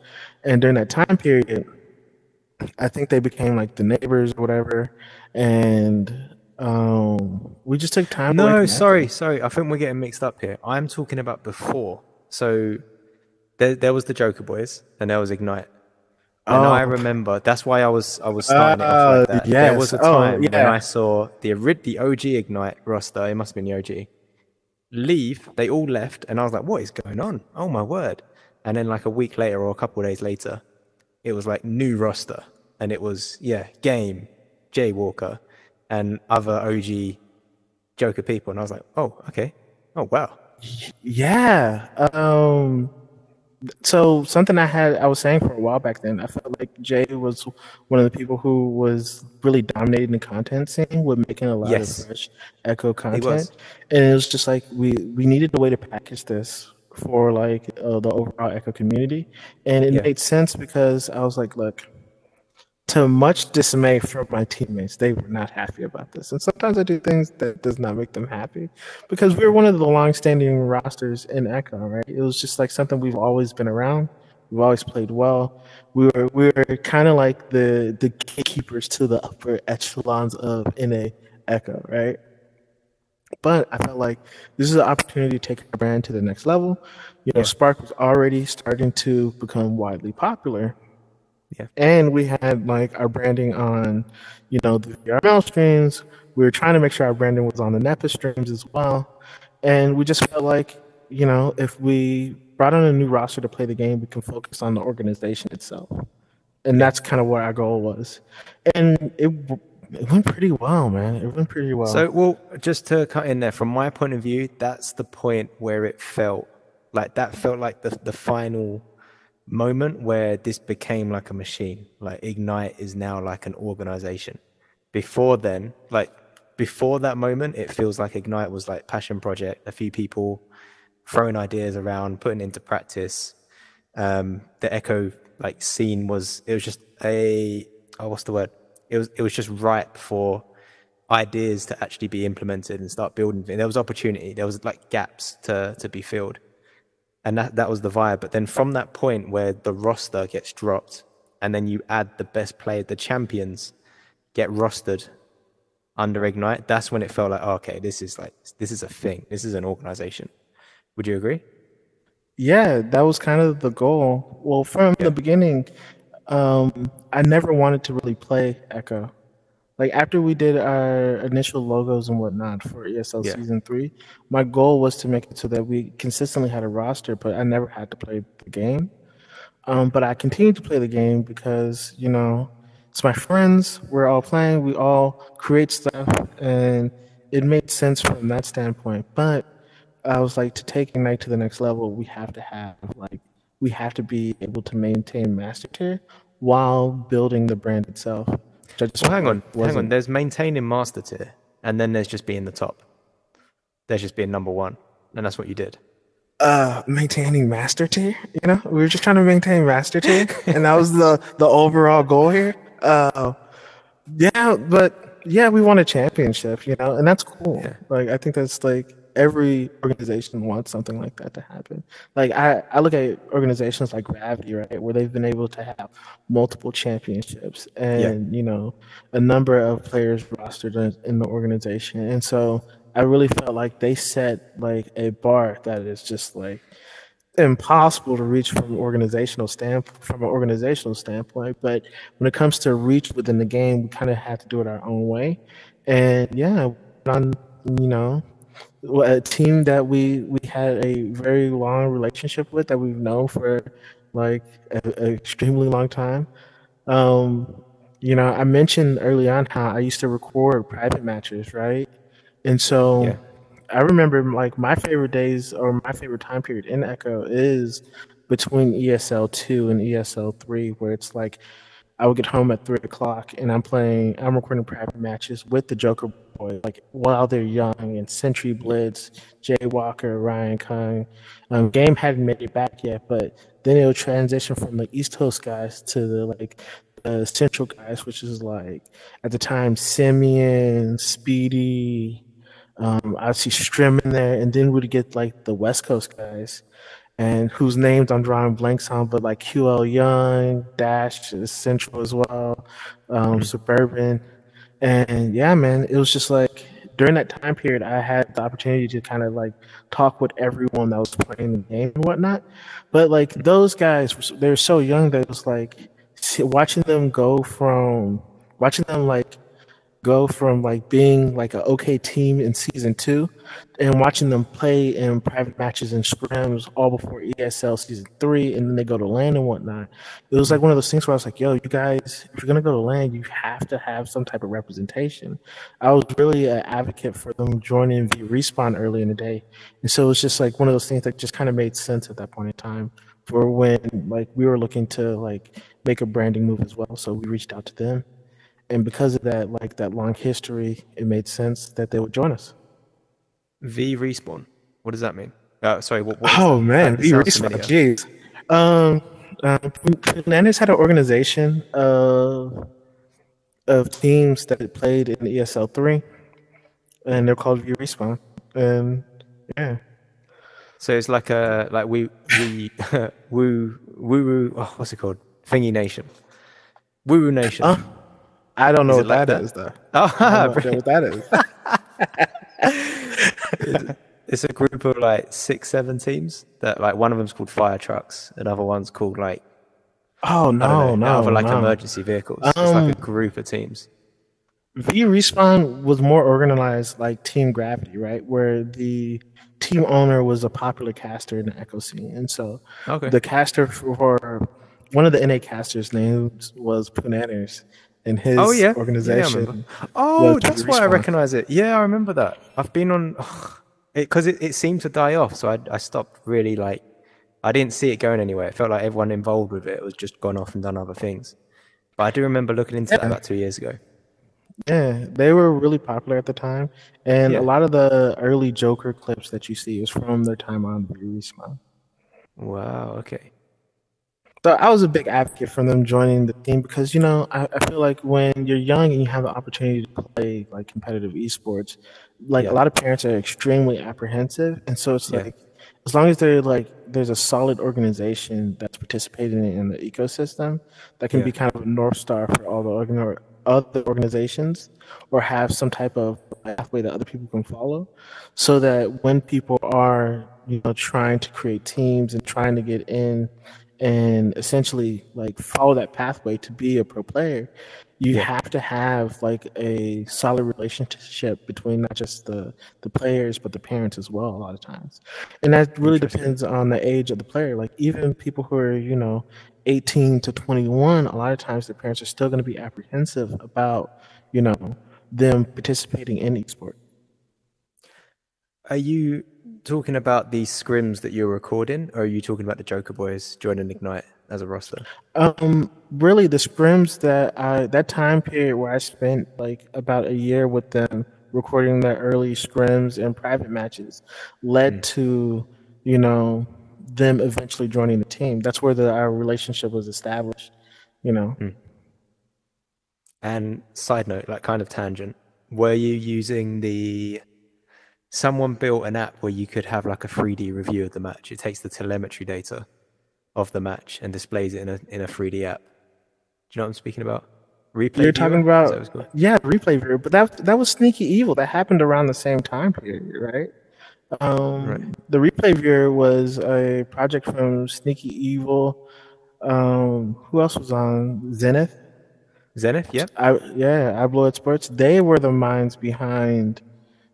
And during that time period, I think they became like the neighbors or whatever. And we just took time. No, sorry. I think we're getting mixed up here. I'm talking about before. So there was the Joker Boys, and there was Ignite. And I remember that's why I was starting it off like that. Yes. There was a time when I saw the OG Ignite roster, it must have been the OG, leave. They all left, and I was like, what is going on? Oh my word. And then like a week later or a couple of days later, it was like new roster. And it was, Game, Jaywalker, and other OG Joker people. And I was like, oh, okay. Oh, wow. Yeah. So something I was saying for a while back then, I felt like Jay was one of the people who was really dominating the content scene with making a lot of fresh Echo content. And it was just like we needed a way to package this for like the overall Echo community. And it made sense because I was like, look, to much dismay from my teammates, they were not happy about this. And sometimes I do things that does not make them happy because we're one of the long-standing rosters in Echo, right? It was just like something we've always been around. We've always played well. We were kind of like the gatekeepers to the upper echelons of NA Echo, right? But I felt like this is an opportunity to take our brand to the next level. You know, Spark was already starting to become widely popular. Yeah. And we had like our branding on, you know, the VRML streams. We were trying to make sure our branding was on the NEPA streams as well. And we just felt like, you know, if we brought on a new roster to play the game, we can focus on the organization itself. And that's kind of what our goal was. And it went pretty well, man. It went pretty well. So, well, just to cut in there, from my point of view, that's the point where it felt like the final moment where this became like a machine. Like Ignite is now like an organization. Before then, like before that moment, it feels like Ignite was like passion project, a few people throwing ideas around, putting into practice. The Echo like scene was just what's the word? It was just ripe for ideas to actually be implemented and start building. There was opportunity. There was like gaps to be filled. And that was the vibe. But then from that point where the roster gets dropped and then you add the best players, the champions get rostered under Ignite, that's when it felt like, oh, okay, this is a thing. This is an organization. Would you agree? Yeah, that was kind of the goal. Well, from the beginning, I never wanted to really play Echo. Like after we did our initial logos and whatnot for ESL Season 3, my goal was to make it so that we consistently had a roster, but I never had to play the game. But I continued to play the game because, you know, it's my friends, we're all playing, we all create stuff, and it made sense from that standpoint. But I was like, to take Ignite to the next level, we have to be able to maintain Master Tier while building the brand itself. Well, hang on. There's maintaining Master Tier, and then there's just being the top. There's just being number one, and that's what you did. Maintaining Master Tier, you know, we were just trying to maintain Master Tier, and that was the overall goal here. We won a championship, you know, and that's cool. Yeah. Like I think that's like every organization wants something like that to happen. Like I look at organizations like Gravity, right, where they've been able to have multiple championships and you know, a number of players rostered in the organization. And so I really felt like they set like a bar that is just like impossible to reach from an organizational standpoint. But when it comes to reach within the game, we kind of had to do it our own way. And you know, a team that we had a very long relationship with, that we've known for like an extremely long time. You know, I mentioned early on how I used to record private matches, right? And so I remember like my favorite days or my favorite time period in Echo is between ESL 2 and ESL 3, where it's like I would get home at 3 o'clock and I'm recording private matches with the Joker Boy, like while they're young, and Sentry Blitz, Jay Walker, Ryan Kung. Game hadn't made it back yet, but then it'll transition from the East Coast guys to the Central guys, which is like at the time Simeon, Speedy, I see Strim in there, and then we'd get like the West Coast guys, and whose names I'm drawing blanks on, but like QL Young, Dash is Central as well, Suburban. And yeah, man, it was just like during that time period, I had the opportunity to kind of like talk with everyone that was playing the game and whatnot. But like those guys, they were so young that it was like watching them like being like an okay team in Season 2 and watching them play in private matches and scrims all before ESL Season 3, and then they go to LAN and whatnot. It was like one of those things where I was like, yo, you guys, if you're going to go to LAN, you have to have some type of representation. I was really an advocate for them joining V-Respawn early in the day. And so it was just like one of those things that just kind of made sense at that point in time for when like we were looking to like make a branding move as well. So we reached out to them. And because of that, like that long history, it made sense that they would join us. V-Respawn. What does that mean? Sorry. What oh man, V-Respawn. Jeez. Fernandez had an organization of teams that played in ESL 3, and they're called V-Respawn. And yeah. So it's like we Woo Woo. Oh, what's it called? Thingy Nation. Woo Woo Nation. I don't know Is what it like that that? is, though. Oh, I have no idea what that is. it's a group of like 6-7 teams that like one of them's called fire trucks, another one's called like Oh I don't no, know, other like no. emergency vehicles. It's like a group of teams. V Respawn was more organized like Team Gravity, right? Where the team owner was a popular caster in the Echo scene. And so Okay. the caster for one of the NA casters' names was Punanners, and his Oh yeah, yeah, I remember. organization Oh, was that's V why I Respawn. recognize it. Yeah, I remember that. I've been on because it seemed to die off, so I stopped really like. I didn't see it going anywhere. It felt like everyone involved with it was just gone off and done other things. But I do remember looking into that about 2 years ago. Yeah, they were really popular at the time, and Yeah. a lot of the early Joker clips that you see is from their time on V Respawn. Wow. Okay. So I was a big advocate for them joining the team because, you know, I feel like when you're young and you have the opportunity to play like competitive esports, like a lot of parents are extremely apprehensive. And so it's like, as long as they're like, there's a solid organization that's participating in the ecosystem that can be kind of a North Star for all the other organizations, or have some type of pathway that other people can follow, so that when people are, you know, trying to create teams and trying to get in and essentially like follow that pathway to be a pro player, you have to have like a solid relationship between not just the players but the parents as well a lot of times. And that really depends on the age of the player. Like even people who are, you know, 18 to 21, a lot of times their parents are still going to be apprehensive about, you know, them participating in esport. Are you talking about these scrims that you're recording, or are you talking about the Joker Boys joining Ignite as a roster? Really, the scrims that time period where I spent like about a year with them recording their early scrims and private matches led to, you know, them eventually joining the team. That's where our relationship was established, you know. And side note, like kind of tangent, were you using the... Someone built an app where you could have like a 3D review of the match. It takes the telemetry data of the match and displays it in a 3D app. Do you know what I'm speaking about? Replay You're viewer? talking about Replay Viewer, but that was Sneaky Evil. That happened around the same time period, right? The Replay Viewer was a project from Sneaky Evil. Who else was on? Zenith. Zenith, yep. I Blow It Sports. They were the minds behind,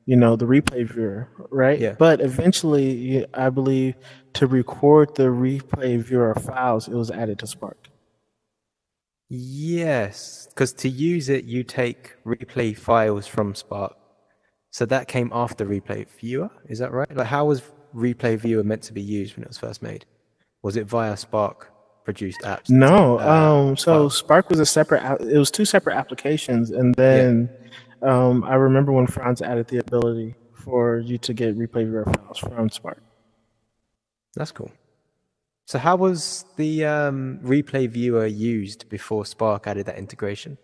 you know, the Replay Viewer, right? Yeah. But eventually, I believe to record the Replay Viewer files, it was added to Spark. Yes, because to use it, you take replay files from Spark. So that came after Replay Viewer, is that right? Like, how was Replay Viewer meant to be used when it was first made? Was it via Spark produced apps? No. So Spark was it was two separate applications, and then I remember when Franz added the ability for you to get Replay Viewer files from Spark. That's cool. So how was the Replay Viewer used before Spark added that integration?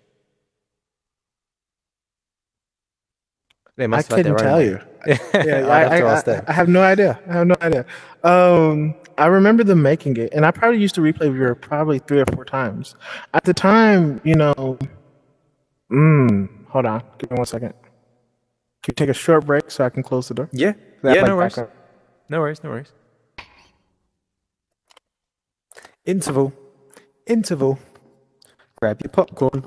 They must I have had couldn't their own tell way. you. I I have no idea. I remember them making it, and I probably used the Replay Viewer probably 3 or 4 times. At the time, you know, hold on. Give me 1 second. Can you take a short break so I can close the door? Yeah. No worries. No worries. Interval. Grab your popcorn.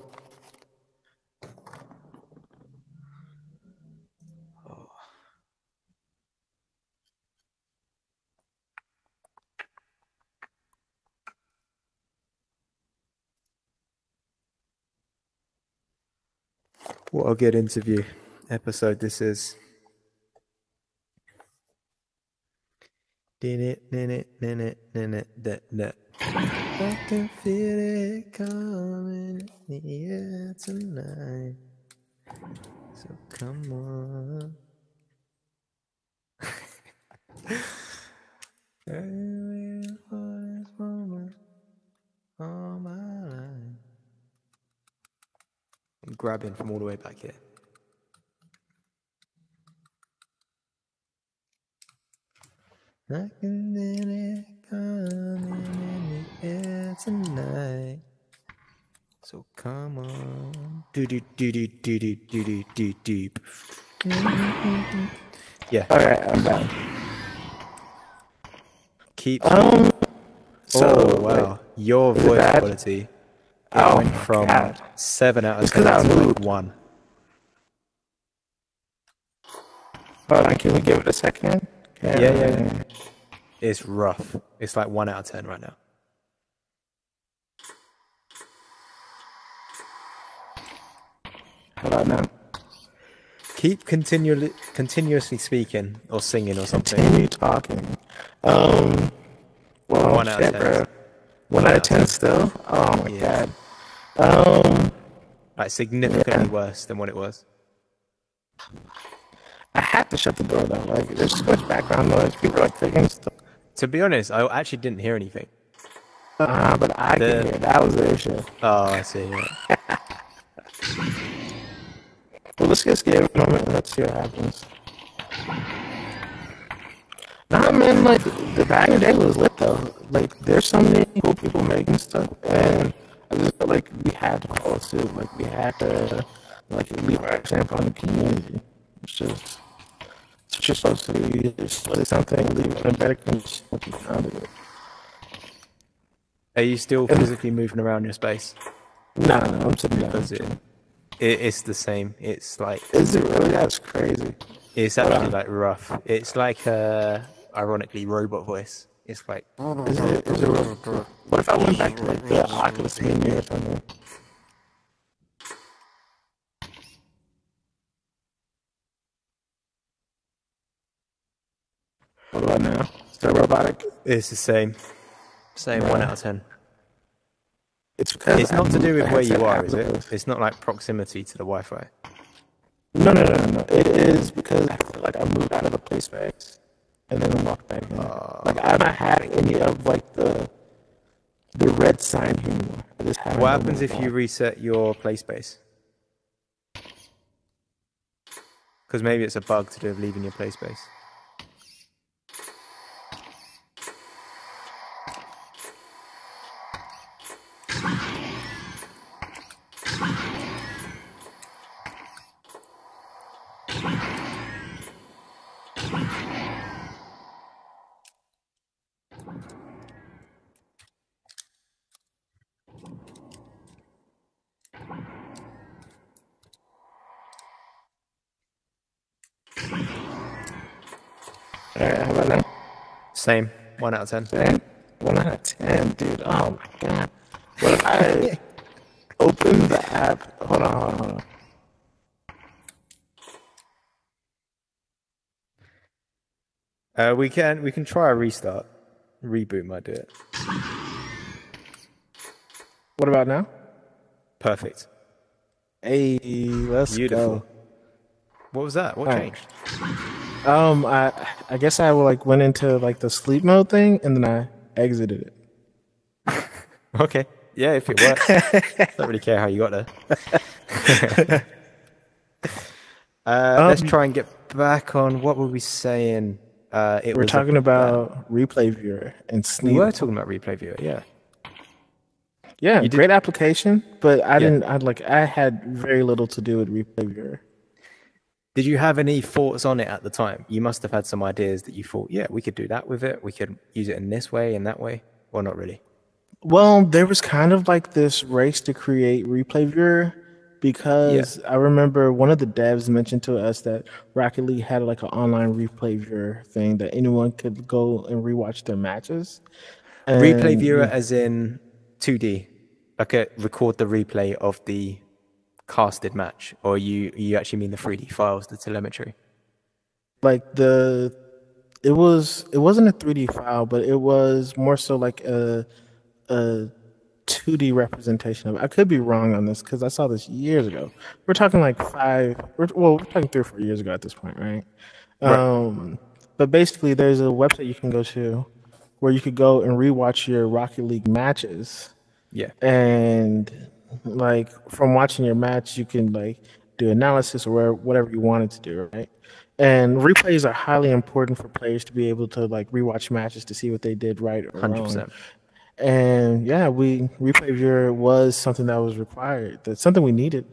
What a good interview episode this is. I can feel it coming in the air tonight. So come on. I'm grabbing from all the way back here. I can feel it coming in the It's a night. So come on. Do do do do do do do do do. Yeah. All right, I'm done. Keep. So Oh wow, like, your voice that- quality. Oh went my from God. 7 out of It's 'cause 10 I to like moved. 1. Hold on, can we give it a second? Yeah. It's rough. It's like 1 out of 10 right now. Hold on now. Keep continuously speaking or singing or something. Continue talking. Well, 1 out of shit, 10. bro. 1 out of 10 still? Oh my Yeah. God. Like significantly worse than what it was. I had to shut the door though. Like, there's so much background noise. People are like taking stuff. To be honest, I actually didn't hear anything. But I can hear. That was the issue. Oh, I see. Yeah. Well, let's just give it a moment and let's see what happens. Nah, man, like, the back in the day was lit though. Like, there's so many cool people making stuff, and I just felt like we had to follow suit. Like, we had to, like, leave our example in the community. It's just supposed to be, just like something, leave it in a better condition than you found it. Are you still physically moving around your space? Nah, I'm sitting down. Because it's the same. It's like Is it really? That's crazy. it's actually like rough. It's like ironically robot voice. It's like Is it real? What if I went back to like the Oculus menu or something? What about now? Still robotic? it's the same. Same 1 out of 10. It's because It's not to do with where you are, is it? Oculus. It's not like proximity to the Wi-Fi. No. It is because I feel like I moved out of the play space and then walked back in. Like I'm not having any of like the red sign here anymore. I just have. What happens if you reset your play space? Because maybe it's a bug to do with leaving your play space. Alright, how about now? Same 1 out of 10. 10? 1 out of 10, dude. Oh my God. What if I open the app? Hold on. We can try a restart. Reboot might do it. What about now? Perfect. Hey, let's Beautiful. go. What was that? What All right. changed? I guess I went into like the sleep mode thing and then I exited it. Okay. Yeah, if it works. Don't really care how you got there. Let's try and get back on what were we saying? We're talking about Replay Viewer and We Sneak. were talking about Replay Viewer, yeah. Yeah, did- great application, but I had very little to do with Replay Viewer. Did you have any thoughts on it at the time? You must have had some ideas that you thought, yeah, we could do that with it. We could use it in this way and that way. Or not really? Well, there was kind of like this race to create Replay Viewer because I remember one of the devs mentioned to us that Rocket League had like an online Replay Viewer thing that anyone could go and rewatch their matches. Replay And- Viewer as in 2D? Like record the replay of the casted match? Or you actually mean the 3D files, the telemetry? Like it wasn't a 3D file, but it was more so like a 2D representation of it. I could be wrong on this because I saw this years ago. We're talking like we're talking 3 or 4 years ago at this point, right? But basically there's a website you can go to where you could go and rewatch your Rocket League matches. Yeah. And like from watching your match, you can like do analysis or whatever you wanted to do, right? And replays are highly important for players to be able to like rewatch matches to see what they did right or 100%. wrong. And yeah, replay viewer was something that was required. That's something we needed.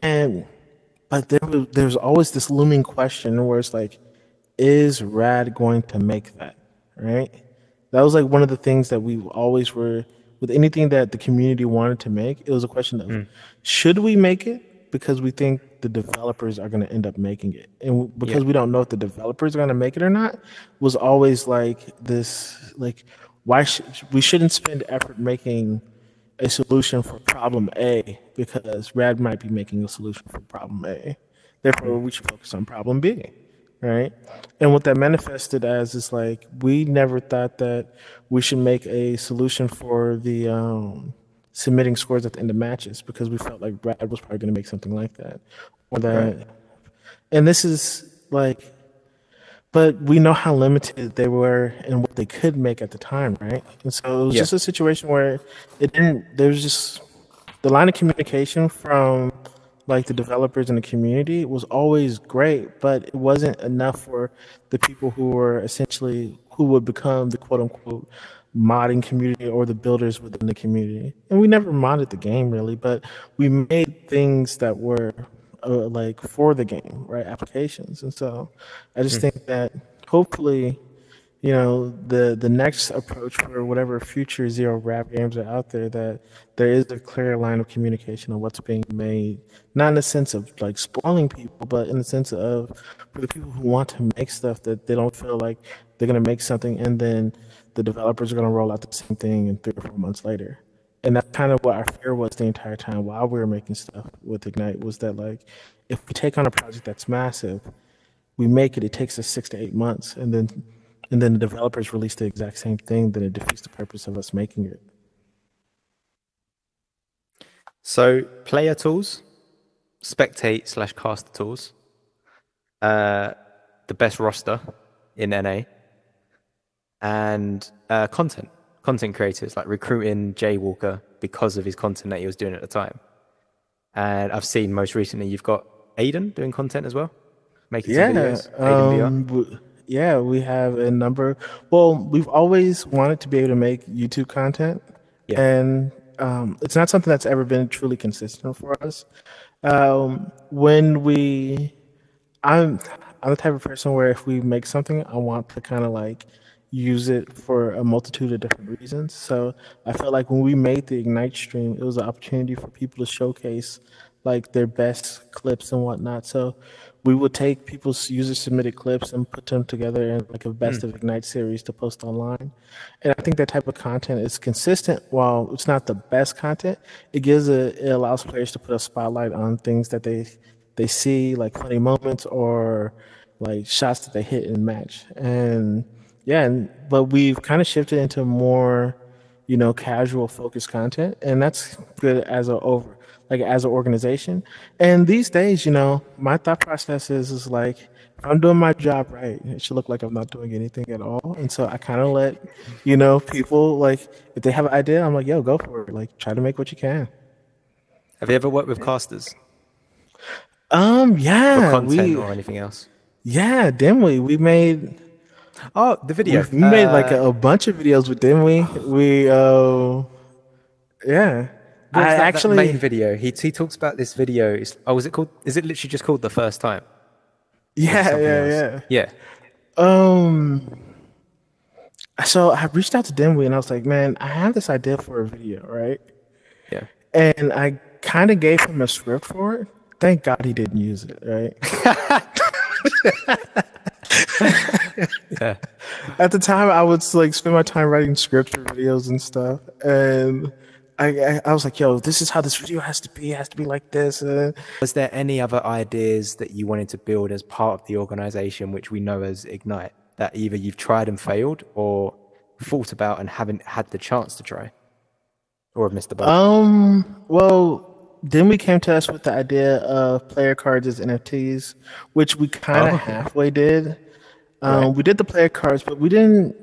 But there's always this looming question where it's like, is Rad going to make that? Right? That was like one of the things that we always were with anything that the community wanted to make. It was a question of should we make it because we think the developers are going to end up making it, and because we don't know if the developers are going to make it or not, was always like this, like we shouldn't spend effort making a solution for problem A because Rad might be making a solution for problem A. Therefore, we should focus on problem B, right? And what that manifested as is like we never thought that we should make a solution for the submitting scores at the end of matches because we felt like Rad was probably going to make something like that, or that. And this is like, but we know how limited they were and what they could make at the time, right? And so it was just a situation where it didn't. There was just the line of communication from like the developers and the community was always great, but it wasn't enough for the people who were essentially who would become the quote unquote modding community or the builders within the community. And we never modded the game really, but we made things that were like for the game, right? Applications. And so I just think that hopefully, you know, the next approach for whatever future Zero Rap games are out there, that there is a clear line of communication on what's being made, not in the sense of like spoiling people, but in the sense of for the people who want to make stuff that they don't feel like they're going to make something and then the developers are going to roll out the same thing in 3 or 4 months later. And that's kind of what our fear was the entire time while we were making stuff with Ignite, was that like, if we take on a project that's massive, we make it, it takes us 6 to 8 months, and then the developers release the exact same thing, then it defeats the purpose of us making it. So player tools, spectate/caster tools, the best roster in NA, and content creators, like recruiting Jay Walker because of his content that he was doing at the time. And I've seen most recently you've got Aiden doing content as well, making some videos. Aiden VR. Yeah, we have a number. Well, we've always wanted to be able to make YouTube content, and it's not something that's ever been truly consistent for us. I'm the type of person where if we make something, I want to kind of like use it for a multitude of different reasons. So I felt like when we made the Ignite stream, it was an opportunity for people to showcase like their best clips and whatnot. So we would take people's user submitted clips and put them together in like a best of Ignite series to post online. And I think that type of content is consistent. While it's not the best content, it allows players to put a spotlight on things that they see, like funny moments or like shots that they hit in match. And but we've kind of shifted into more, you know, casual focused content, and that's good as an organization. And these days, you know, my thought process is like, if I'm doing my job right, it should look like I'm not doing anything at all. And so I kind of let, you know, people, like, if they have an idea, I'm like, yo, go for it. Like, try to make what you can. Have you ever worked with casters? Yeah. For content or anything else? Yeah, Dimly. We made... Oh, the video. We made like a bunch of videos with Dimly. That main video. He talks about this video. Is it called? Is it literally just called The First Time? Yeah. So I reached out to Dimly and I was like, man, I have this idea for a video, right? Yeah. And I kind of gave him a script for it. Thank God he didn't use it, right? Yeah. At the time, I would like spend my time writing scripts for videos and stuff, and I was like, "Yo, this is how this video has to be. It has to be like this." Was there any other ideas that you wanted to build as part of the organization, which we know as Ignite, that either you've tried and failed, or thought about and haven't had the chance to try, or have missed the boat? Well, then we came to us with the idea of player cards as NFTs, which we kind of halfway did. We did the player cards, but we didn't.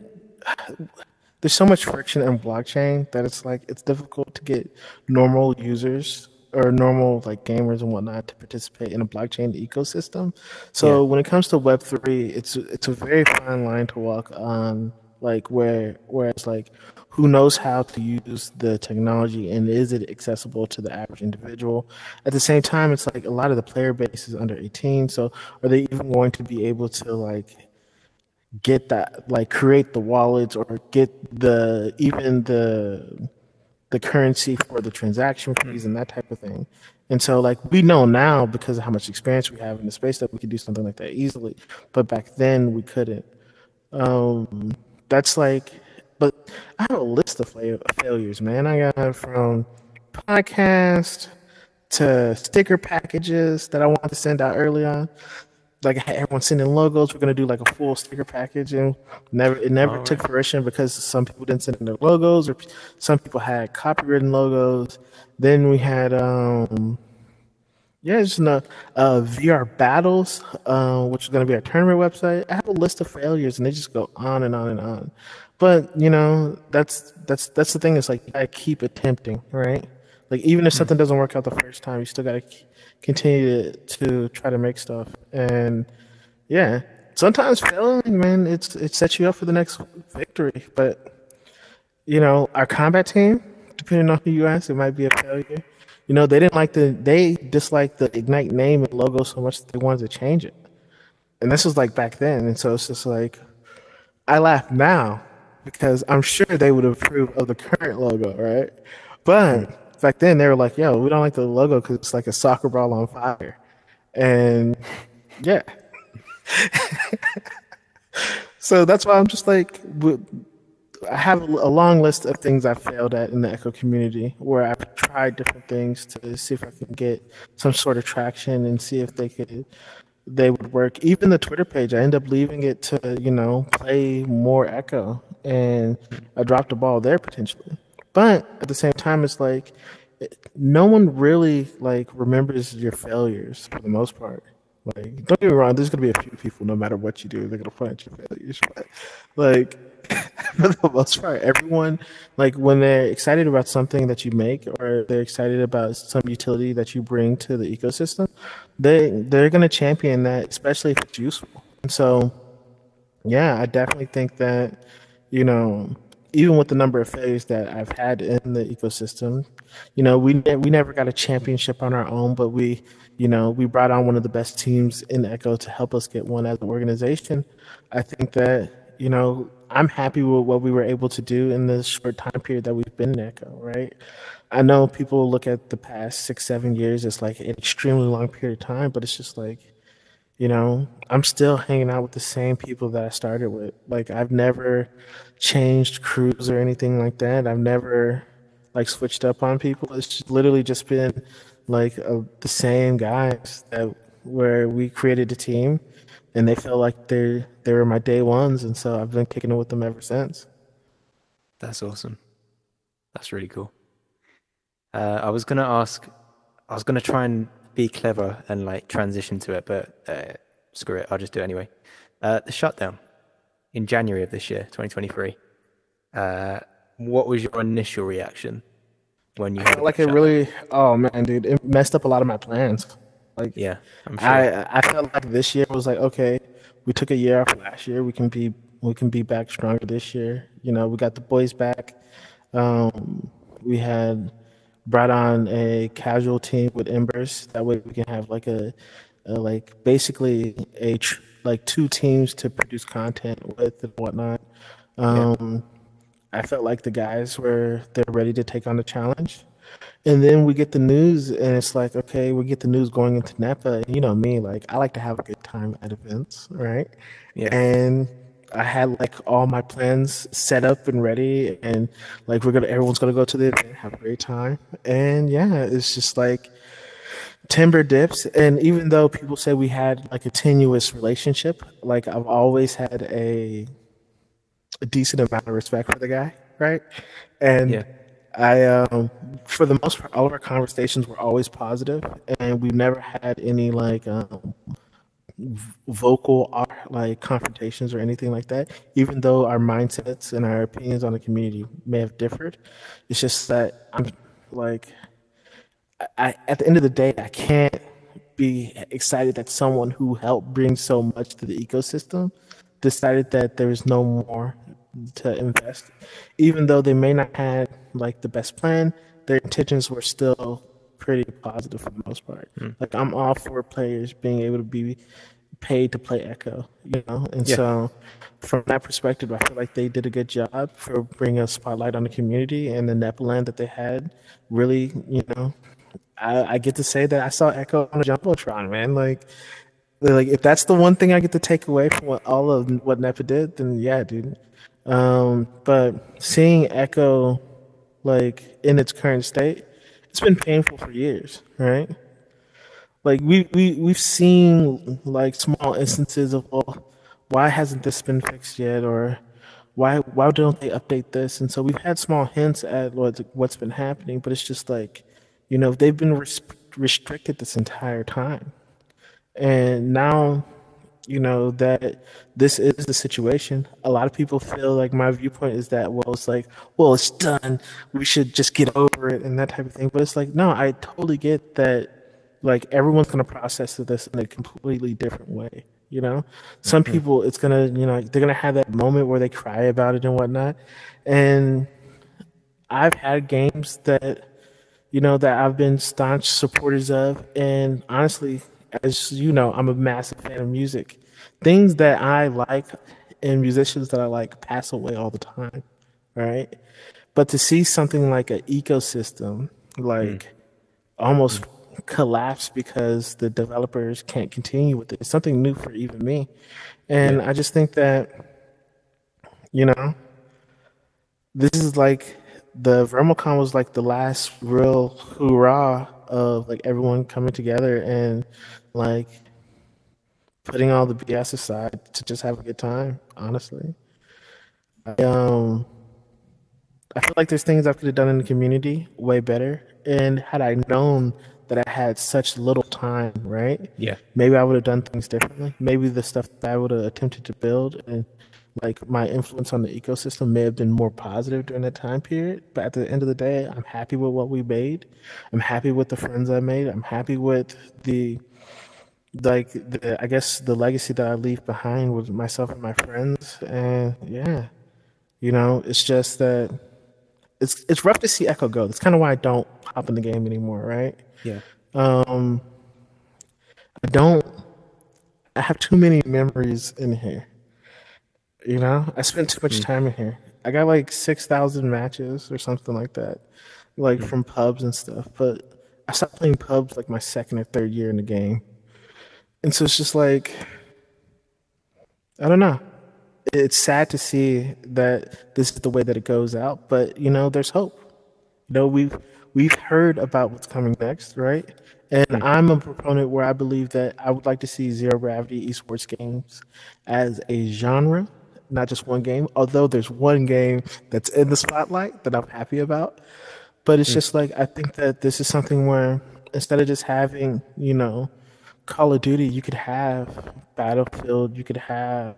There's so much friction in blockchain that it's difficult to get normal users or normal like gamers and whatnot to participate in a blockchain ecosystem. So when it comes to Web3, it's a very fine line to walk on Like whereas like who knows how to use the technology and is it accessible to the average individual? At the same time, it's like a lot of the player base is under 18, so are they even going to be able to like get that, like create the wallets or get the currency for the transaction fees and that type of thing? And so like we know now because of how much experience we have in the space that we could do something like that easily, but back then we couldn't. That's like, but I have a list of failures, man. I got from podcast to sticker packages that I wanted to send out early on. Like I had everyone sending logos. We're gonna do like a full sticker package, and it never took fruition because some people didn't send in their logos, or some people had copywritten logos. Then we had just VR battles, which is gonna be our tournament website. I have a list of failures, and they just go on and on and on. But you know, that's the thing. Is like I keep attempting, right? Like even if something doesn't work out the first time, you still gotta continue to try to make stuff. And yeah, sometimes failing, man, it sets you up for the next victory. But you know, our combat team, depending on who you ask, it might be a failure. You know, they disliked the Ignite name and logo so much that they wanted to change it. And this was like back then. And so it's just like, I laugh now because I'm sure they would approve of the current logo, right? But back then they were like, yo, we don't like the logo because it's like a soccer ball on fire. And yeah. So that's why I'm just like, I have a long list of things I failed at in the Echo community where I've tried different things to see if I can get some sort of traction and see if they would work. Even the Twitter page, I ended up leaving it to, you know, play more Echo, and I dropped the ball there potentially. But at the same time, it's like no one really like remembers your failures for the most part. Like, don't get me wrong, there's gonna be a few people, no matter what you do, they're gonna point at your failures. But like for the most part, everyone, like when they're excited about something that you make or they're excited about some utility that you bring to the ecosystem, they're gonna champion that, especially if it's useful. And so yeah, I definitely think that, you know, even with the number of failures that I've had in the ecosystem, you know, we never got a championship on our own, but we brought on one of the best teams in Echo to help us get one as an organization. I think that, you know, I'm happy with what we were able to do in this short time period that we've been in Echo, right? I know people look at the past 6-7 years as like an extremely long period of time, but it's just like, you know, I'm still hanging out with the same people that I started with. Like, I've never changed crews or anything like that. I've never like switched up on people. It's literally just been like the same guys where we created a team, and they felt like they were my day ones, and so I've been kicking it with them ever since. That's awesome. That's really cool. I was gonna try and be clever and like transition to it, but screw it, I'll just do it anyway. The shutdown in January of this year, 2023. What was your initial reaction when you heard like it really? Oh man, dude, it messed up a lot of my plans. Like, yeah, I'm sure. I felt like this year was like, okay, we took a year off last year. We can be back stronger this year. You know, we got the boys back. We had brought on a casual team with Embers. That way we can have like basically like two teams to produce content with and whatnot. I felt like the guys they're ready to take on the challenge. And then we get the news, and it's like, okay, we get the news going into NEPA. And you know me, like I like to have a good time at events, right? Yeah. And I had like all my plans set up and ready, and like everyone's gonna go to the event, have a great time. And yeah, it's just like timber dips. And even though people say we had like a tenuous relationship, like I've always had a decent amount of respect for the guy, right? And yeah. For the most part, all of our conversations were always positive, and we've never had any like vocal like confrontations or anything like that. Even though our mindsets and our opinions on the community may have differed, it's just that I'm like, at the end of the day, I can't be excited that someone who helped bring so much to the ecosystem decided that there is no more to invest, even though they may not have like the best plan. Their intentions were still pretty positive for the most part. Like I'm all for players being able to be paid to play Echo, you know, and so from that perspective, I feel like they did a good job for bringing a spotlight on the community and the Neverland that they had. Really, you know, I get to say that I saw Echo on a Jumbotron, man. Like if that's the one thing I get to take away from all of what NEPA did, then yeah, dude. But seeing Echo like in its current state, it's been painful for years, right? Like we've seen like small instances of, well, why hasn't this been fixed yet, or why don't they update this? And so we've had small hints at what's been happening, but it's just like, you know, they've been restricted this entire time, and now, you know, that this is the situation. A lot of people feel like my viewpoint is that, well, it's like, well, it's done, we should just get over it and that type of thing. But it's like, no, I totally get that. Like everyone's going to process this in a completely different way, you know? Some people, it's going to, you know, they're going to have that moment where they cry about it and whatnot. And I've had games that, you know, that I've been staunch supporters of. And honestly, as you know, I'm a massive fan of music. Things that I like and musicians that I like pass away all the time, right? But to see something like an ecosystem, like almost collapse because the developers can't continue with it. It's something new for even me. And I just think that, you know, this is like the VermoCon was like the last real hoorah of like everyone coming together and like putting all the BS aside to just have a good time, honestly. I feel like there's things I could have done in the community way better. And had I known that I had such little time, right? Yeah. Maybe I would have done things differently. Maybe the stuff that I would have attempted to build and like my influence on the ecosystem may have been more positive during that time period. But at the end of the day, I'm happy with what we made. I'm happy with the friends I made. I'm happy with I guess the legacy that I leave behind with myself and my friends. And yeah, you know, it's just that it's rough to see Echo go. That's kind of why I don't hop in the game anymore, right? Yeah. I have too many memories in here. You know, I spent too much time in here. I got like 6,000 matches or something like that, like from pubs and stuff. But I stopped playing pubs like my second or third year in the game. And so it's just like, I don't know. It's sad to see that this is the way that it goes out, but you know, there's hope. You know, we've heard about what's coming next, right? And I'm a proponent where I believe that I would like to see Zero Gravity esports games as a genre, not just one game. Although there's one game that's in the spotlight that I'm happy about, but it's just like I think that this is something where instead of just having, you know, Call of Duty, you could have Battlefield, you could have,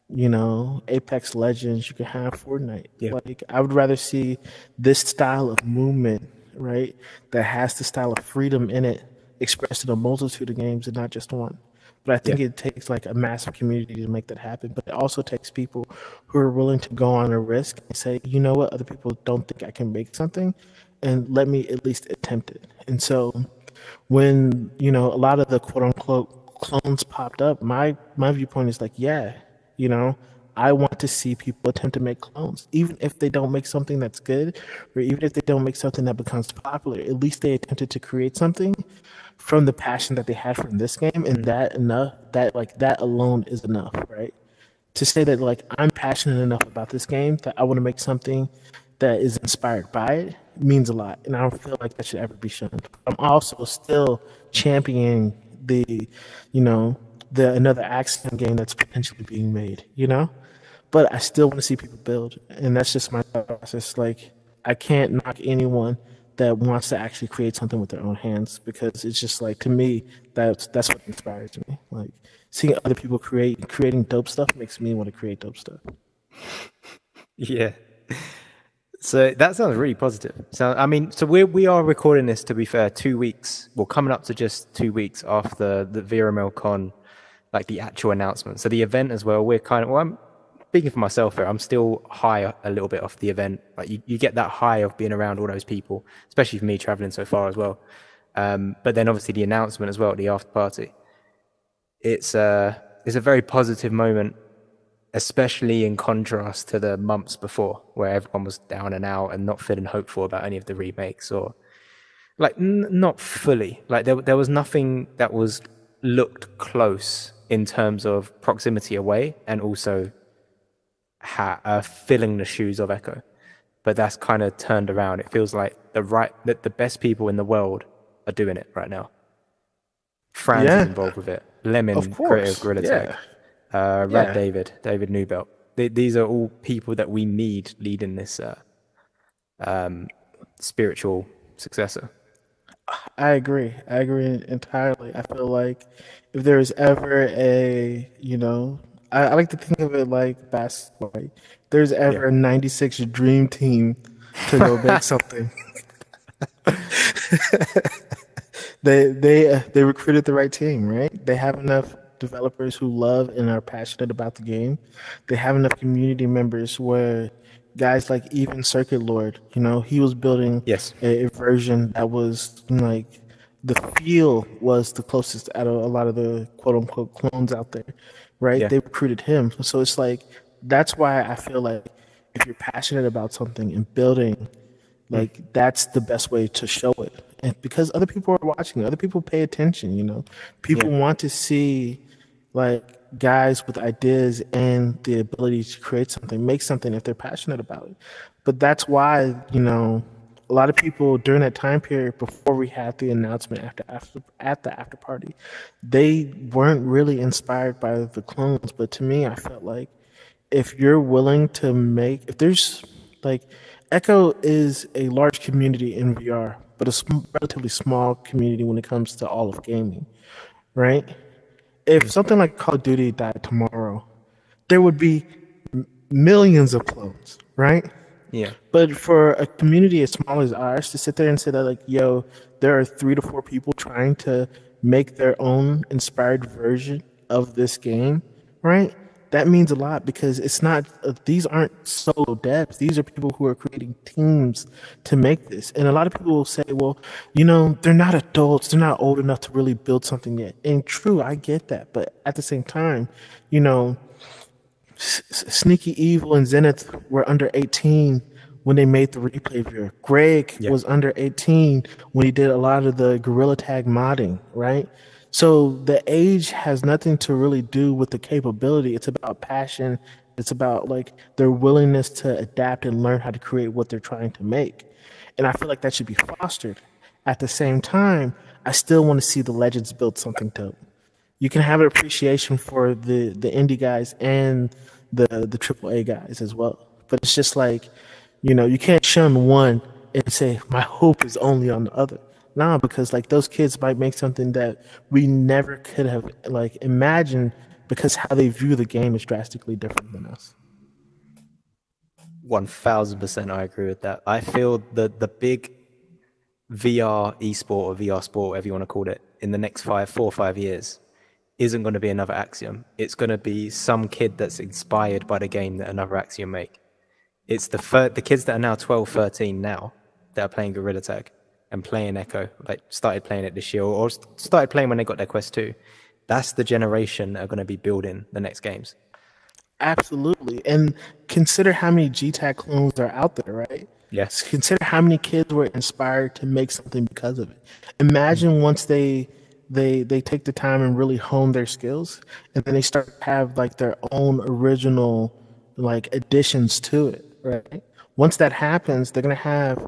you know, Apex Legends, you could have Fortnite. Yeah. Like I would rather see this style of movement, right, that has the style of freedom in it expressed in a multitude of games and not just one. But I think it takes like a massive community to make that happen. But it also takes people who are willing to go on a risk and say, you know what, other people don't think I can make something, and let me at least attempt it. And so when, you know, a lot of the quote unquote clones popped up, my viewpoint is like, yeah, you know, I want to see people attempt to make clones, even if they don't make something that's good, or even if they don't make something that becomes popular. At least they attempted to create something from the passion that they had from this game, and that alone is enough, right? To say that like I'm passionate enough about this game that I want to make something that is inspired by it means a lot, and I don't feel like that should ever be shown. I'm also still championing the, you know, the another Axiom game that's potentially being made, you know? But I still want to see people build, and that's just my process. Like, I can't knock anyone that wants to actually create something with their own hands, because it's just like, to me, that's what inspires me. Like, seeing other people creating dope stuff makes me want to create dope stuff. Yeah. So that sounds really positive. So I mean, so we are recording this, to be fair, 2 weeks. Well, coming up to just 2 weeks after the VRML Con, like the actual announcement. So the event as well, we're kind of, well, speaking for myself here, I'm still high a little bit off the event. Like you get that high of being around all those people, especially for me traveling so far as well. But then obviously the announcement as well at the after party. It's a very positive moment, especially in contrast to the months before, where everyone was down and out and not feeling hopeful about any of the remakes, or like not fully. Like there was nothing that was looked close in terms of proximity away and also filling the shoes of Echo. But that's kind of turned around. It feels like the best people in the world are doing it right now. Franz is involved with it. Lemon, creator of Gorilla Tag. Rad David Newbelt. These are all people that we need leading this spiritual successor. I agree entirely. I feel like if there's ever a, I like to think of it like basketball. Right? There's ever a 96 dream team to go make something. They recruited the right team, right? They have enough developers who love and are passionate about the game. They have enough community members where guys like even Circuit Lord, he was building a version that was like the feel was the closest out of a lot of the quote unquote clones out there, right? They recruited him. So it's like, that's why I feel like if you're passionate about something and building, like that's the best way to show it. And because other people are watching, other people pay attention, people want to see like guys with ideas and the ability to create something, make something if they're passionate about it. But that's why, a lot of people during that time period before we had the announcement at the after party, they weren't really inspired by the clones. But to me, I felt like if you're willing to if there's like, Echo is a large community in VR, but a relatively small community when it comes to all of gaming, right? If something like Call of Duty died tomorrow, there would be millions of clones, right? Yeah. But for a community as small as ours to sit there and say that, like, yo, there are 3 to 4 people trying to make their own inspired version of this game, right? That means a lot because it's not, these aren't solo devs. These are people who are creating teams to make this. And a lot of people will say, well, they're not adults. They're not old enough to really build something yet. And true, I get that. But at the same time, Sneaky Evil and Zenith were under 18 when they made the replay viewer. Greg was under 18 when he did a lot of the Gorilla Tag modding, right? So the age has nothing to really do with the capability. It's about passion. It's about like their willingness to adapt and learn how to create what they're trying to make. And I feel like that should be fostered. At the same time, I still want to see the legends build something dope. You can have an appreciation for the indie guys and the AAA guys as well. But it's just like, you can't shun one and say, my hope is only on the other. Nah, because like those kids might make something that we never could have like imagined because how they view the game is drastically different than us. 1000% I agree with that. I feel that the big VR esport or VR sport, whatever you want to call it, in the next 4 or 5 years isn't going to be another Axiom. It's going to be some kid that's inspired by the game that another Axiom make. It's the kids that are now 12, 13 now that are playing Gorilla Tag and playing Echo, like started playing it this year or started playing when they got their Quest 2. That's the generation that are going to be building the next games. Absolutely. And consider how many GTAG clones are out there, right? Yes. Consider how many kids were inspired to make something because of it. Imagine once they take the time and really hone their skills, and then they start to have like their own original like additions to it, right? Once that happens, they're gonna have,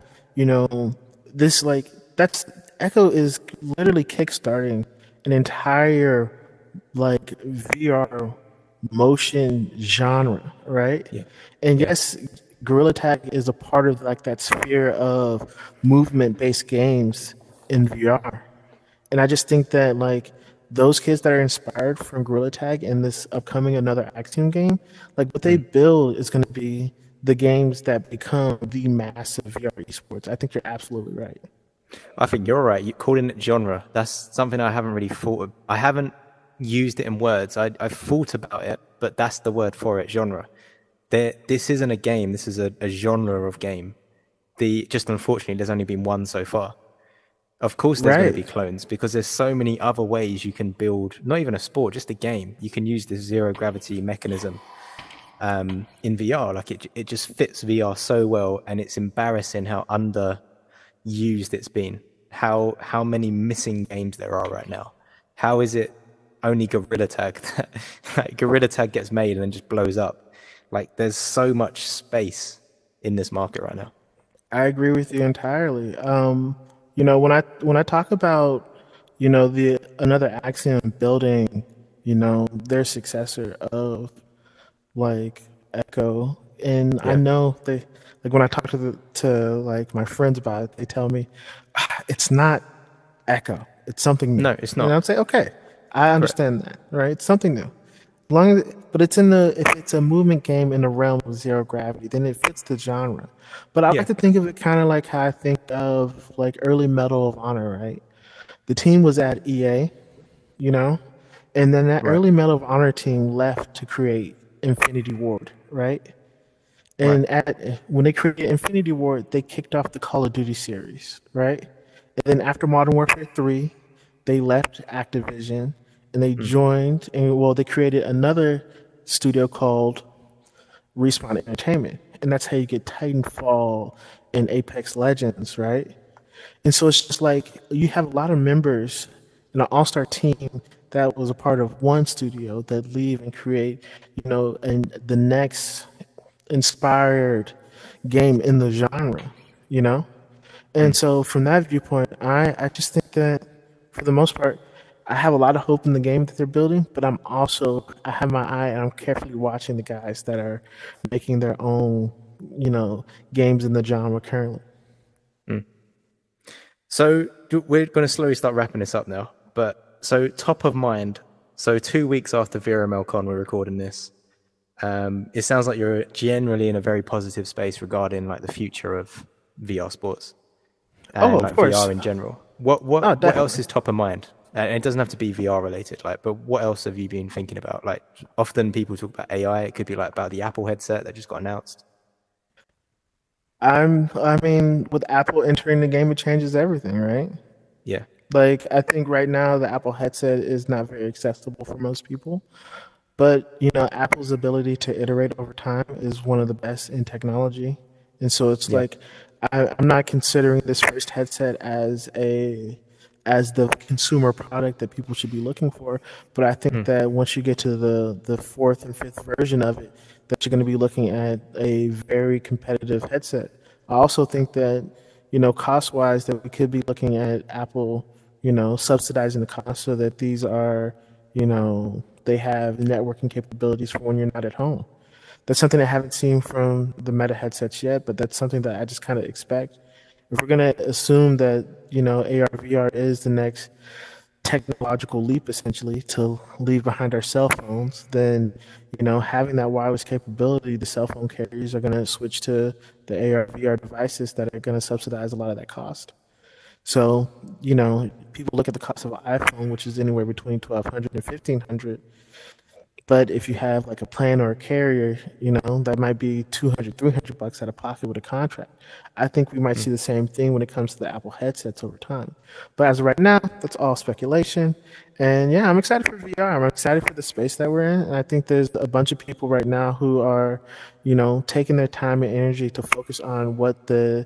this like that's Echo is literally kickstarting an entire like VR motion genre, right? Yeah. And yes, Gorilla Tag is a part of like that sphere of movement-based games in VR. And I just think that like those kids that are inspired from Gorilla Tag and this upcoming another Axiom game, like what they build is going to be the games that become the massive VR esports. I think you're absolutely right. I think you're right. You're calling it genre. That's something I haven't really thought of. I haven't used it in words. I've thought about it, but that's the word for it, genre. This isn't a game. This is a genre of game. Just unfortunately, there's only been one so far. Of course, there's going to be clones because there's so many other ways you can build, not even a sport, just a game. You can use this zero gravity mechanism in VR. Like it just fits VR so well, and it's embarrassing how underused it's been. How many missing games there are right now. How is it only Gorilla Tag? Like, Gorilla Tag gets made and then just blows up. Like, there's so much space in this market right now. I agree with you entirely. You know, when I talk about, you know, another Axiom building, you know, their successor of like Echo, and I know they, like, when I talk to like my friends about it, they tell me it's not Echo, it's something new. No, it's not. And I'm saying, okay, I understand that, right? It's something new. But it's if it's a movement game in the realm of zero gravity, then it fits the genre. But I like to think of it kind of like how I think of like early Medal of Honor, right? The team was at EA, you know, and then that early Medal of Honor team left to create Infinity Ward, right? And when they created Infinity Ward, they kicked off the Call of Duty series, right? And then after Modern Warfare 3, they left Activision and they joined, and well, they created another studio called Respawn Entertainment. And that's how you get Titanfall and Apex Legends, right? And so it's just like you have a lot of members in an all-star team that was a part of one studio that leave and create, you know, and the next inspired game in the genre, you know? And so from that viewpoint, I just think that for the most part, I have a lot of hope in the game that they're building, but I have my eye and I'm carefully watching the guys that are making their own, you know, games in the genre currently. So we're going to slowly start wrapping this up now, but so top of mind, so 2 weeks after VRMLCon we're recording this, it sounds like you're generally in a very positive space regarding like the future of VR sports and of like course. VR in general. What else is top of mind? And it doesn't have to be VR related, like, but what else have you been thinking about? Like, often people talk about AI. It could be like about the Apple headset that just got announced. I mean, with Apple entering the game, it changes everything, right? Yeah. Like, I think right now the Apple headset is not very accessible for most people. But, you know, Apple's ability to iterate over time is one of the best in technology. And so it's like, I'm not considering this first headset as the consumer product that people should be looking for. But I think that once you get to the fourth and fifth version of it, that you're going to be looking at a very competitive headset. I also think that, you know, cost-wise, that we could be looking at Apple, you know, subsidizing the cost so that these are, you know, they have networking capabilities for when you're not at home. That's something I haven't seen from the Meta headsets yet, but that's something that I just kind of expect. If we're going to assume that, you know, AR, VR is the next technological leap, essentially, to leave behind our cell phones, then, you know, having that wireless capability, the cell phone carriers are going to switch to the AR, VR devices that are going to subsidize a lot of that cost. So, you know, people look at the cost of an iPhone, which is anywhere between $1,200 and $1,500. But if you have like a plan or a carrier, you know, that might be $200, $300 out of pocket with a contract. I think we might see the same thing when it comes to the Apple headsets over time. But as of right now, that's all speculation. And yeah, I'm excited for VR. I'm excited for the space that we're in. And I think there's a bunch of people right now who are, you know, taking their time and energy to focus on what the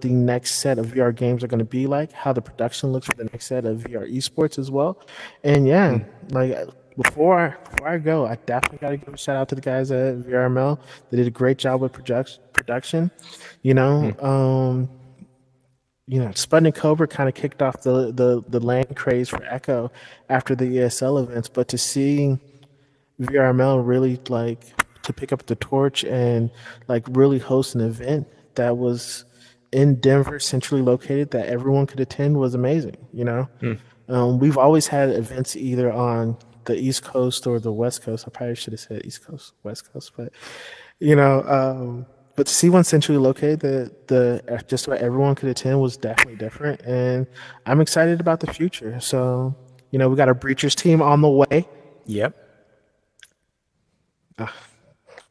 next set of VR games are going to be like, how the production looks for the next set of VR esports as well. And yeah, like, Before I go, I definitely got to give a shout out to the guys at VRML. They did a great job with production. You know, Sputnik Cobra kind of kicked off the LAN craze for Echo after the ESL events, but to see VRML really like to pick up the torch and like really host an event that was in Denver, centrally located, that everyone could attend was amazing. You know, we've always had events either on the East Coast or the West Coast. I probably should have said East Coast, West Coast, but you know, but to see one centrally located that just about everyone could attend was definitely different, and I'm excited about the future. So You know, we got a Breachers team on the way. Yep.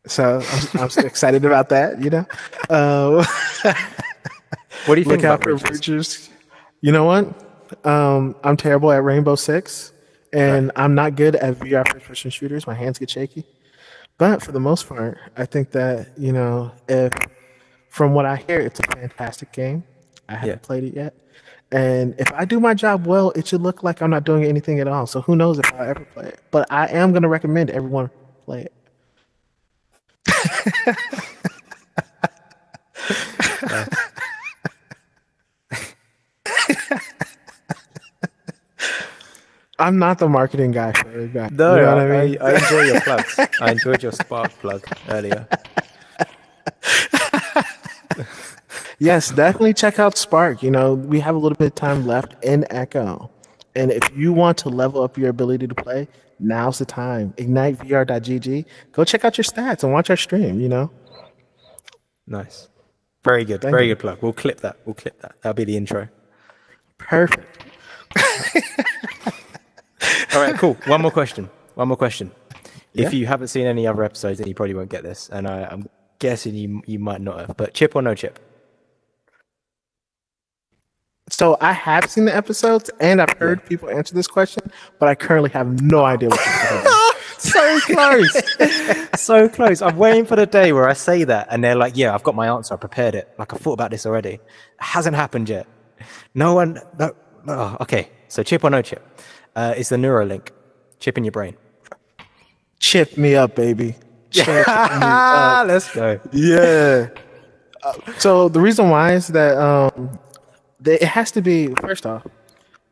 So I'm so excited about that, you know. What do you think Look out about for Breachers? You know what? I'm terrible at Rainbow Six, and I'm not good at VR first-person shooters. My hands get shaky. But for the most part, I think that, you know, if from what I hear, it's a fantastic game. I haven't played it yet. And if I do my job well, it should look like I'm not doing anything at all. So who knows if I'll ever play it. But I am going to recommend everyone play it. I'm not the marketing guy for it. No, you know what I mean? I enjoy your plugs. I enjoyed your Spark plug earlier. Yes, definitely check out Spark. You know, we have a little bit of time left in Echo. And if you want to level up your ability to play, now's the time. IgniteVR.gg. Go check out your stats and watch our stream, you know? Nice. Very good. Very good plug. We'll clip that. That'll be the intro. Perfect. All right, cool. One more question. Yeah? If you haven't seen any other episodes, then you probably won't get this. And I'm guessing you might not have. But chip or no chip? So I have seen the episodes, and I've heard people answer this question, but I currently have no idea what you're talking about. So close. So close. I'm waiting for the day where I say that, and they're like, yeah, I've got my answer. I prepared it. Like, I thought about this already. It hasn't happened yet. No. Okay, so chip or no chip? It's the Neuralink. Chip in your brain. Chip me up, baby. Chip me up. Let's go. Yeah. So the reason why is that it has to be, first off,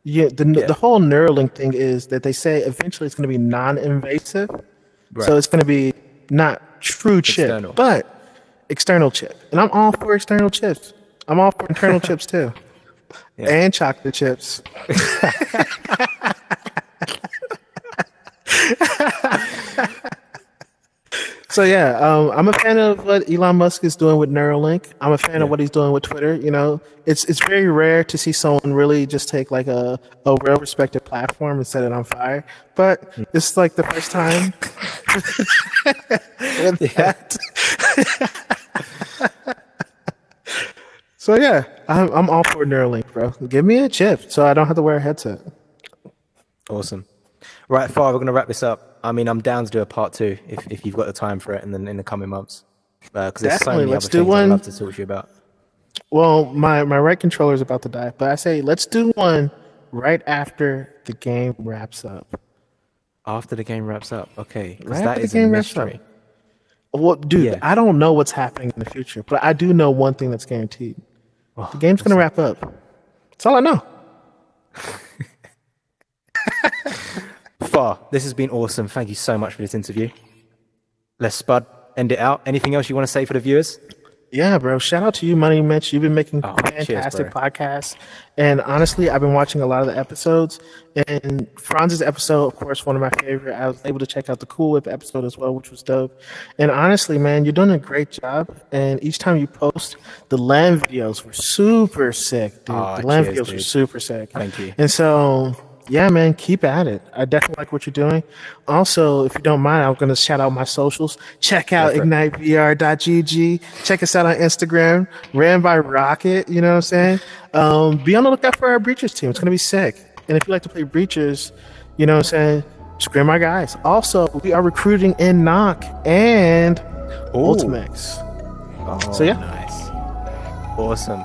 the whole Neuralink thing is that they say eventually it's going to be non-invasive. Right. So it's going to be not true chip, but external chip. And I'm all for external chips. I'm all for internal chips too. Yeah. And chocolate chips. So yeah, I'm a fan of what Elon Musk is doing with Neuralink. I'm a fan of what he's doing with Twitter. You know, it's very rare to see someone really just take like a well-respected platform and set it on fire. But it's like the first time. So yeah, I'm all for Neuralink, bro. Give me a chip so I don't have to wear a headset. Awesome. Right, Far, we're going to wrap this up. I mean, I'm down to do a part 2 if you've got the time for it in the coming months. Because there's so many other things I'd love to talk to you about. Well, my right controller is about to die, but I say let's do one right after the game wraps up. After the game wraps up, okay. Because right that is a mystery. Well, dude, I don't know what's happening in the future, but I do know one thing that's guaranteed. The game's going to wrap up. That's all I know. Far, this has been awesome. Thank you so much for this interview. Let's Spud end it out. Anything else you want to say for the viewers? Yeah, bro. Shout out to you, Money Mitch. You've been making fantastic podcasts. And honestly, I've been watching a lot of the episodes. And Franz's episode, of course, one of my favorite. I was able to check out the Cool Whip episode as well, which was dope. And honestly, man, you're doing a great job. And each time you post, the LAN videos were super sick, dude. The LAN videos were super sick. Thank you. And so... yeah, man, keep at it. I definitely like what you're doing. Also, if you don't mind, I'm going to shout out my socials. Check out IgniteVR.gg. Check us out on Instagram. Ran by Rocket, you know what I'm saying? Be on the lookout for our Breachers team. It's going to be sick. And if you like to play Breachers, you know what I'm saying? Scream our guys. Also, we are recruiting in Knock and Ultimax. Oh, so, yeah. Nice. Awesome.